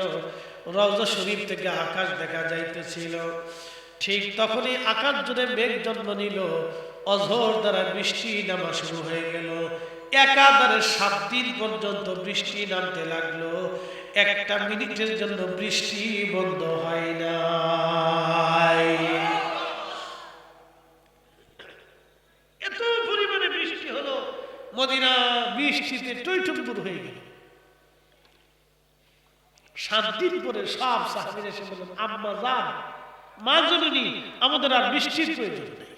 রওজা শরীফ থেকে আকাশ দেখা যাইতেছিল। ঠিক তখনই আকাশ জুড়ে মেঘ জন্ম নিল, অঝোর দ্বারা বৃষ্টি নামা শুরু হয়ে গেল। একাধারে 7 দিন পর্যন্ত বৃষ্টি নামতে লাগলো, একটা মিনিটের জন্য বৃষ্টি বন্ধ হয় না। এত পরিমাণে বৃষ্টি হলো, মদিনা বৃষ্টিতে টইটুম্বুর হয়ে গেল। 7 দিন পরে সব সাহাবীরা এসে বললেন, আম্মা জান, মা জননী, আমাদের আর বৃষ্টির প্রয়োজন নেই।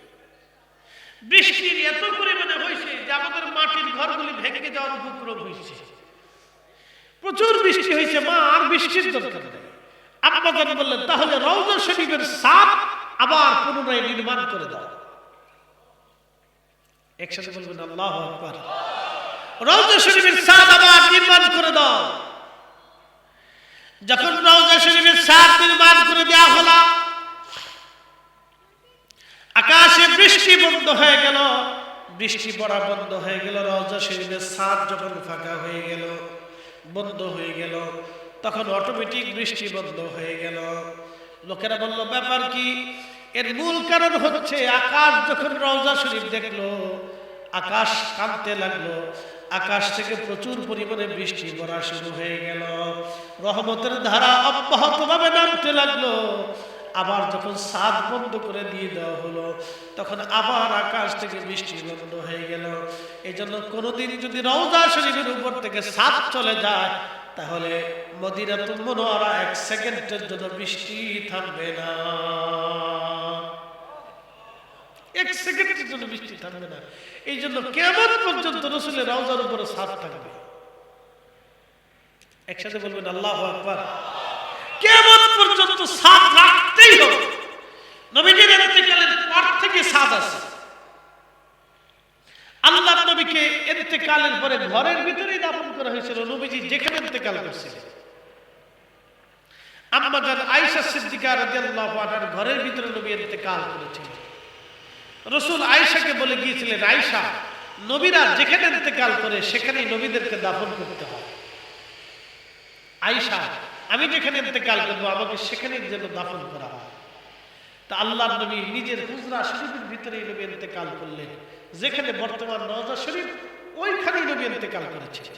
বৃষ্টির এত পরিমাণে হয়েছে যে আমাদের মাটির ঘরগুলি ভেঙে যাওয়ার উপক্রম হয়েছে। প্রচুর বৃষ্টি হয়েছে, মা আর বৃষ্টির দরকার নেই। আম্মা জান বললেন, তাহলে রওজা শরীফের ছাদ আবার পুনরায় নির্মাণ করে দাও। একসাথে বলবেন আল্লাহু আকবার। রওজা শরীফের ছাদ আবার নির্মাণ করে দাও। যখন রওজা শরীফের ছাদ নির্মাণ করে দেওয়া হলো, আকাশে বৃষ্টি বন্ধ হয়ে গেল, বৃষ্টি পড়া বন্ধ হয়ে গেল। রওজা শরীফের ছাদ যখন ফাঁকা হয়ে গেল, বন্ধ হয়ে গেল, তখন অটোমেটিক বৃষ্টি বন্ধ হয়ে গেল। লোকেরা বলল, ব্যাপার কি? এর মূল কারণ হচ্ছে আকাশ যখন রওজা শরীফ দেখলো, আকাশ কাঁপতে লাগলো, আকাশ থেকে প্রচুর পরিমাণে বৃষ্টি পড়া শুরু হয়ে গেল, রহমতের ধারা অব্যাহতভাবে নামতে লাগলো। আবার যখন ছাদ বন্ধ করে দিয়ে দেওয়া হলো, তখন আবার আকাশ থেকে বৃষ্টি বন্ধ হয়ে গেল। এই জন্য কোনোদিন যদি রওজা শরীফের উপর থেকে ছাদ চলে যায়, তাহলে মদিনাতুল মুনাওয়ারা 1 সেকেন্ডের জন্য বৃষ্টি থামবে না। 1 সেকেন্ডের জন্য বৃষ্টি থামবে না। এই জন্য কিয়ামত পর্যন্ত রাসূলের রওজার উপরে ছাদ থাকবে। একসাথে বলবেন আল্লাহু আকবার। কিয়ামত পর্যন্ত ছাদ রাখতেই হবে। নবীজির ইন্তেকালের পর থেকে ছাদ আছে। আল্লাহর নবীকে ইন্তেকালের পরে ঘরের ভিতরেই দাফন করা হয়েছিল। নবীজি যেখানে ইন্তেকাল করছিলেন, আম্মা জান আয়েশা সিদ্দিকা রাদিয়াল্লাহু আনহার ঘরের ভিতরে নবী ইন্তেকাল করেছিলেন। রাসূল আয়েশাকে বলে গিয়েছিলেন, আয়েশা, নবীরা যেখানে ইন্তেকাল করে সেখানেই নবীদেরকে দাফন করতে হয়। আয়েশা, আমি যেখানে ইন্তেকাল করব আমাকে সেখানেই যেন দাফন করা হয়। তা আল্লাহর নবী নিজের হুজরা শরীফের ভিতরেই নবী ইন্তেকাল করলেন। যেখানে বর্তমান রওজা শরীফ, ওইখানেই নবী ইন্তেকাল করেছিলেন।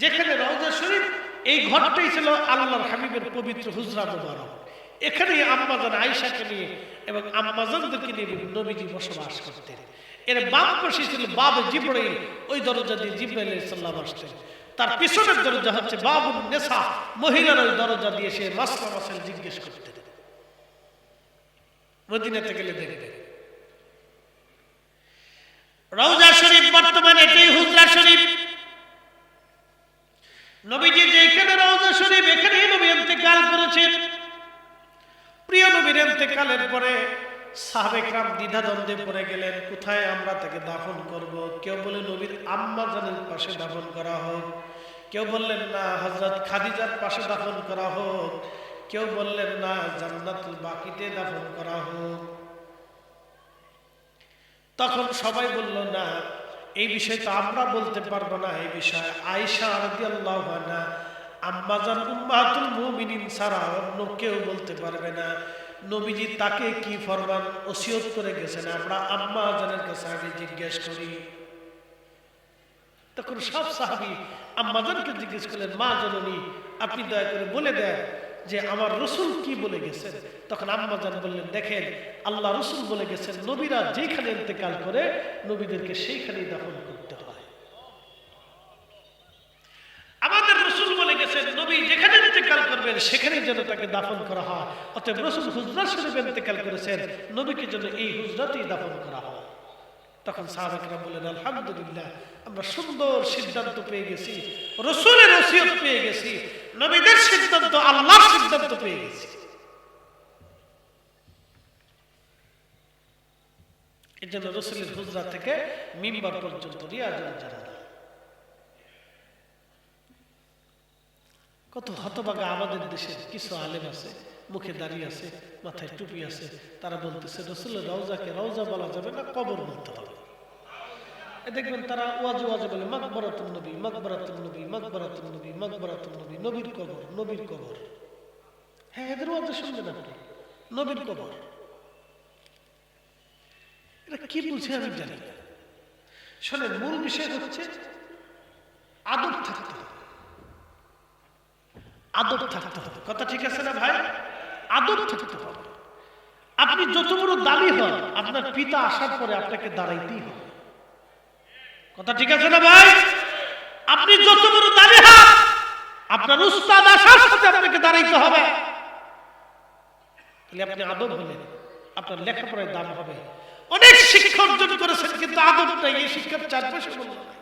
যেখানে রওজা শরীফ, এই ঘরটাই ছিল আল্লাহর হাবিবের পবিত্র হুজরা মুবারক। এখানেই আম্মা জান আয়েশাকে নিয়ে এবং আম্মা জানদেরকে নিয়ে নবীজি বসবাস করতেন। এর বাম পাশে ছিল বাব জিবরাইল, ওই দরজা দিয়ে জিবরাইল আলাইহিস সালাম আসতেন। তার পিছনের দরজা হচ্ছে বাবুন নেসা, মহিলার ওই দরজা দিয়ে সে মাসলা মাসাইল জিজ্ঞেস করতেন। মদিনাতে গেলে দেখবেন রওজা শরীফ বর্তমানে এটাই হুজরা শরীফ। নবীজি যেখানে রওজা শরীফ, এখানেই নবী ইন্তেকাল করেছেন। প্রিয় নবীর ইন্তেকালের পরে সাহাবে کرام দ্বিধাদ্বন্দ্বে পড়ে গেলেন, কোথায় আমরা তাকে দাফন করব। কেউ বলে নবীর আম্মা জানের পাশে দাফন করা হোক, কেউ বললেন না হযরত খাদিজার পাশে দাফন করা হোক, কেউ বললেন না জান্নাতুল বাকিতে দাফন করা হোক। তখন সবাই বলল, না, এই বিষয় তো আমরা বলতে পারবো না। এই বিষয়ে আয়েশা রাদিয়াল্লাহু আনহা আম্মা জান উম্মাতুল মুমিনিন ছাড়া অন্য কেউ বলতে পারবে না। নবীজি তাকে কি ফরমান ওসিয়ত করে গেছেন আমরা আম্মা জানের কাছে আগে জিজ্ঞেস করি। তখন সব সাহাবী আম্মা জানকে জিজ্ঞেস করলেন, মা জননী আপনি দয়া করে বলে দেন যে আমার রসুল কি বলে গেছেন। তখন আম্মা জান বললেন, দেখেন আল্লাহ রসুল বলে গেছেন নবীরা যেখানে ইন্তেকাল করে নবীদেরকে সেইখানেই দাফন করতে হয়। আমাদের রসুল বলে গেছেন নবী যেখানে ইন্তেকাল করবেন সেখানেই যেন তাকে দাফন করা হয়। অতএব রসুল হুজরা শরীফে ইন্তেকাল করেছেন, নবীকে যেন এই হুজরাতেই দাফন করা হয়। তখন সাহাবারা বললেন, আলহামদুলিল্লাহ আমরা সুন্দর সিদ্ধান্ত পেয়ে গেছি, রসুলের ওসিয়ত পেয়ে গেছি, নবীদের সিদ্ধান্ত আল্লাহর সিদ্ধান্ত পেয়ে গেছি। এই জন্য রসুলের হুজরা থেকে মিম্বার পর্যন্ত রিয়াজুল জান্নাহ। কত হতভাগা আমাদের দেশের কিছু আলেম আছে, মুখে দাড়ি আছে, মাথায় টুপি আছে, তারা বলতেছে রসুলের রওজাকে রওজা বলা যাবে না, কবর বলতে হবে। দেখবেন তারা ওয়াজে ওয়াজে বলে মাকবারাতুন নবী, মাকবারাতুন নবী, মাকবারাতুন নবী, মাকবারাতুন নবী, নবীর কবর, নবীর কবর। হ্যাঁ, এদের ওয়াজে শুনবেন আপনি, নবীর কবর। এটা কি বলছে আমি জানি না। শোনেন, মূল বিষয় হচ্ছে আদব থাকতে হবে, আদব থাকতে হবে। কথা ঠিক আছে না ভাই? আদব থাকতে হবে। আপনি যত বড় দামি হন, আপনার পিতা আসার পরে আপনাকে দাঁড়াইতেই হবে। কথা ঠিক আছে না ভাই? আপনি যত বড় দামি হন, আপনার উস্তাদ আসার সাথে আপনাকে দাঁড়াইতে হবে। তাহলে আপনি আদব হলেন, আপনার লেখাপড়ায় দাম হবে। অনেক শিক্ষা অর্জন করেছেন কিন্তু আদব নাই, এই শিক্ষার 4 পয়সা মূল্য নাই।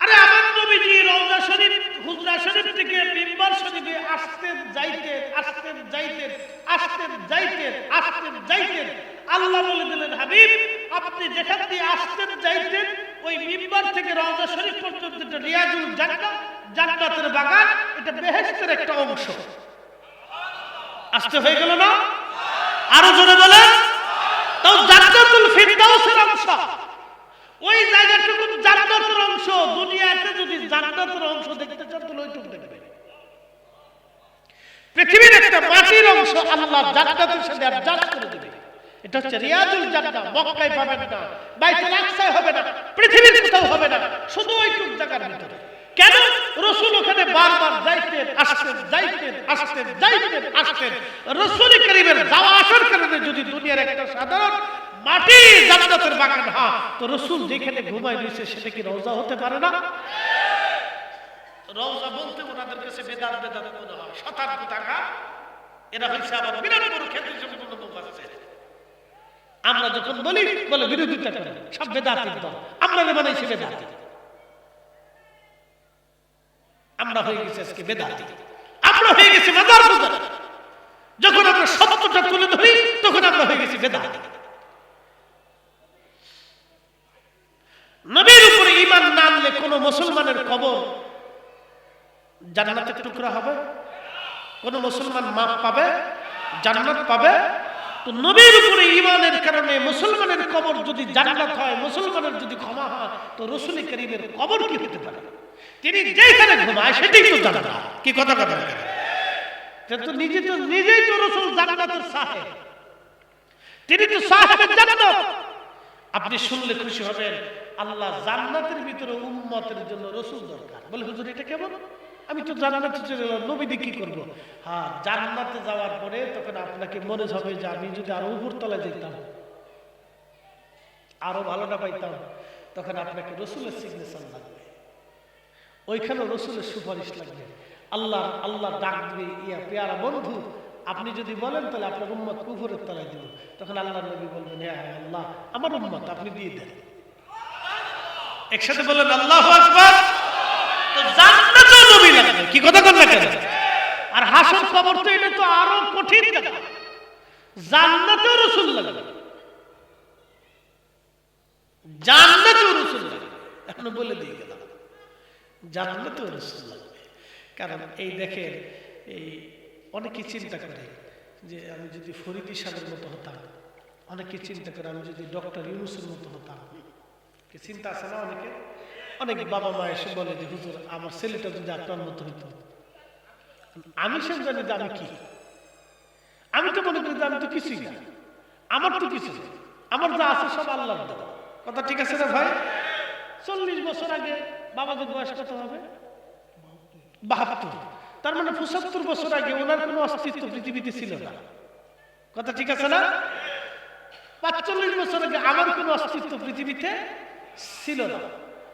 আরে আমার নবীজি রওজা শরীফ, হুজরা শরীফ থেকে মিম্বার শরীফে আসতেন যাইতেন, আসতেন যাইতেন, আসতেন যাইতেন, আসতেন যাইতেন। আল্লাহ বলে দিলেন, হাবিব আপনি যেখান দিয়ে আসতেন যাইতেন ওই মিম্বার থেকে রওজা শরীফ পর্যন্ত এটা রিয়াজুল জান্নাহ, জান্নাতের বাগান, এটা বেহেশতের একটা অংশ। আসতে হয়ে গেল না? আরো জোরে বলেন। তাও জান্নাতুল ফিরদাউসের অংশ, ওই জায়গাটুকু জান্নাতের অংশ। দুনিয়াতে যদি জান্নাতের অংশ দেখতে চান তাহলে ওইটুকু দেখবেন। পৃথিবীর একটা মাটির অংশ আল্লাহ জান্নাতের সাথে অ্যাডজাস্ট করে দেবে। এটা হচ্ছে রিয়াজুল জান্নাহ। মক্কায় পাবেন না, বাইতুল আকসায় হবে না, পৃথিবীর কোথাও হবে না, শুধু ওইটুকু জায়গার ভিতরে। কেন? রাসূল ওখানে বারবার যাইতেন, আসতেন, যাইতেন, আসতেন, যাইতেন, আসতেন। রাসূল কারীমের যাওয়া আসার কারণে যদি দুনিয়ার একটা সাধারণ মাটি জান্নাতের বাগান হয়, তো রাসূল যেখানে ঘুমায় রয়েছে সেটা কি রওজা হতে পারে না? রওজা বলতে ওনাদের কাছে বেদাত বেদাত মনে হয়, শতাব্দ টাকা। এরা হইছে আবার বিরাট বড় ক্ষেত্রে সম্পূর্ণ লোক আছে। আমরা যখন বলি বলে বিরোধিতা করে, সব বেদাতের দল, আমরা বানাইছি বেদাতি। আমরা হয়ে গেছি আজকে বেদাতি, আমরা হয়ে গেছি মাজার পূজা। যখন আমরা সত্যটা তুলে ধরি তখন আমরা হয়ে গেছি বেদাতি। নবীর উপরে ঈমান না আনলে কোন মুসলমানের কবর জান্নাতের টুকরা হবে? কোন মুসলমান মাপ পাবে, জান্নাত পাবে? তো নবীর উপরে ঈমানের কারণে মুসলমানের কবর যদি জান্নাত হয়, মুসলমানের যদি ক্ষমা হয়, তো রাসূল কারীমের কবর কি হতে পারে? তিনি যেখানে ঘুমায় সেটাই তো জান্নাত। কি কথা কথা বলেন? তো নিজেই তো রাসূল জান্নাতের সাহেব, তিনি তো সাহেবের জান্নাত। আপনি শুনলে খুশি হবেন, আল্লাহ জান্নাতের ভিতরে উম্মতের জন্য রাসূল দরকার। বলে হুজুর এটা কেমন? আমি তো জান্নাতে চলে গেলাম, নবী দিয়ে কি করবো? হ্যাঁ, জান্নাতে যাওয়ার পরে তখন আপনাকে মনে হবে যে আমি যদি আরো উপর তলায় যেতাম, আরো ভালোটা পাইতাম, তখন আপনাকে রাসূলের সিগনেচার লাগবে, ওইখানেও রাসূলের সুপারিশ লাগবে। আল্লাহ ডাক দিবে, ইয়া পেয়ারা বন্ধু আপনি যদি বলেন তাহলে আপনার উম্মত উপরের তলায় দিব। তখন আল্লাহ নবী বলবেন, হ্যাঁ আল্লাহ আমার উম্মত আপনি দিয়ে দেন। একসাথে বলেন আল্লাহু আকবার। তো জান্নাতেও নবী লাগবে, কি কথা বলেন না কেন? আর হাসর কবর তো এটা তো আরো কঠিন জায়গা, জান্নাতেও রাসূল লাগবে, জান্নাতেও রাসূল লাগবে। এখন বলে দিয়ে গেলাম জান্নাতেও রাসূল লাগবে। কারণ এই দেখেন, এই অনেকে চিন্তা করে যে আমি যদি ফরিদী সাহেবের মতো হতাম, অনেকে চিন্তা করে আমি যদি ডক্টর ইউনূসের মতো হতাম। কি চিন্তা আছে না অনেকে? অনেক বাবা মা এসে বলে যে হুজুর আমার ছেলেটা যদি আপনার মতো হইতো। আমি সব জানি যে আমি কি, আমি তো মনে করি যে আমি তো কিছুই না, আমার তো কিছু নেই, আমার যা আছে সব আল্লাহর দেওয়া। কথা ঠিক আছে না ভাই? 40 বছর আগে বাবাদের বয়স কত হবে? 72। তার মানে 75 বছর আগে ওনার কোনো অস্তিত্ব পৃথিবীতে ছিল না। কথা ঠিক আছে না? 45 বছর আগে আমার কোনো অস্তিত্ব পৃথিবীতে ছিল না।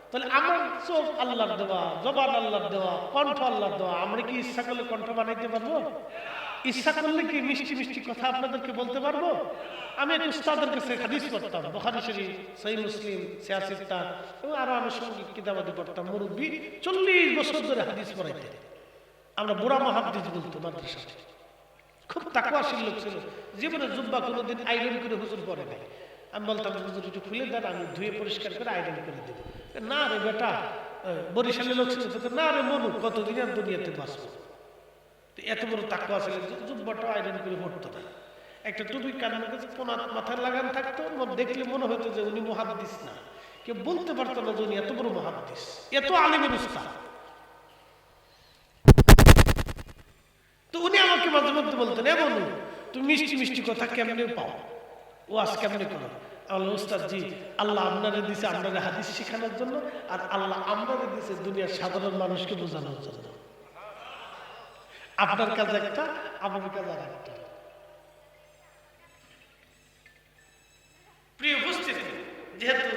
তাহলে আমার চোখ আল্লাহর দেওয়া, জবান আল্লাহর দেওয়া, কণ্ঠ আল্লাহর দেওয়া। আমরা কি ইচ্ছা করলে কণ্ঠ বানাইতে পারবো? ইচ্ছা করলে কি মিষ্টি মিষ্টি কথা আপনাদেরকে বলতে পারবো? আমি এক উস্তাদের কাছে হাদিস পড়তাম, বুখারী শরীফ, সহিহ মুসলিম, সিয়াসিত্তা এবং আরো আনুষঙ্গিক কিতাবাদি পড়তাম। মুরব্বী 40 বছর ধরে হাদিস পড়াইতেন। আমরা বুড়া মুহাদ্দিস বলতো মাদ্রাসাতে। খুব তাকওয়াশীল লোক ছিল, জীবনে জুব্বা কোনোদিন আয়রন করে হুজুর পরে নাই। আমি বলতাম হুজুর একটু খুলে দেন, আমি ধুয়ে পরিষ্কার করে আয়রন করে দেবো। না রে বেটা, বরিশালের লোক ছিল, না রে মনু, কতদিন আর দুনিয়াতে বাঁচবো। এত বড় তাকওয়া ছিল, জুব্বাটা আয়রন করে পড়তো না। একটা টুপি কানের কাছে মাথায় লাগান থাকতো, দেখলে মনে হতো যে উনি মুহাদ্দিস না। কেউ বলতে পারতো না যে উনি এত বড় মুহাদ্দিস, এত আলিমের উস্তাদ। তো উনি আমাকে মাঝে মধ্যে বলতেন, এ বলুন তুমি মিষ্টি মিষ্টি কথা কেমনে পাও, ওয়াজ কেমনে করো? আল্লাহ উস্তাদ জি, আল্লাহ আপনারে দিছে আপনারে হাদিস শেখানোর জন্য, আর আল্লাহ আপনারে দিছে দুনিয়ার সাধারণ মানুষকে বোঝানোর জন্য। আপনার কাজ একটা, আমার কাজ আর একটা। প্রিয় উপস্থিতি, যেহেতু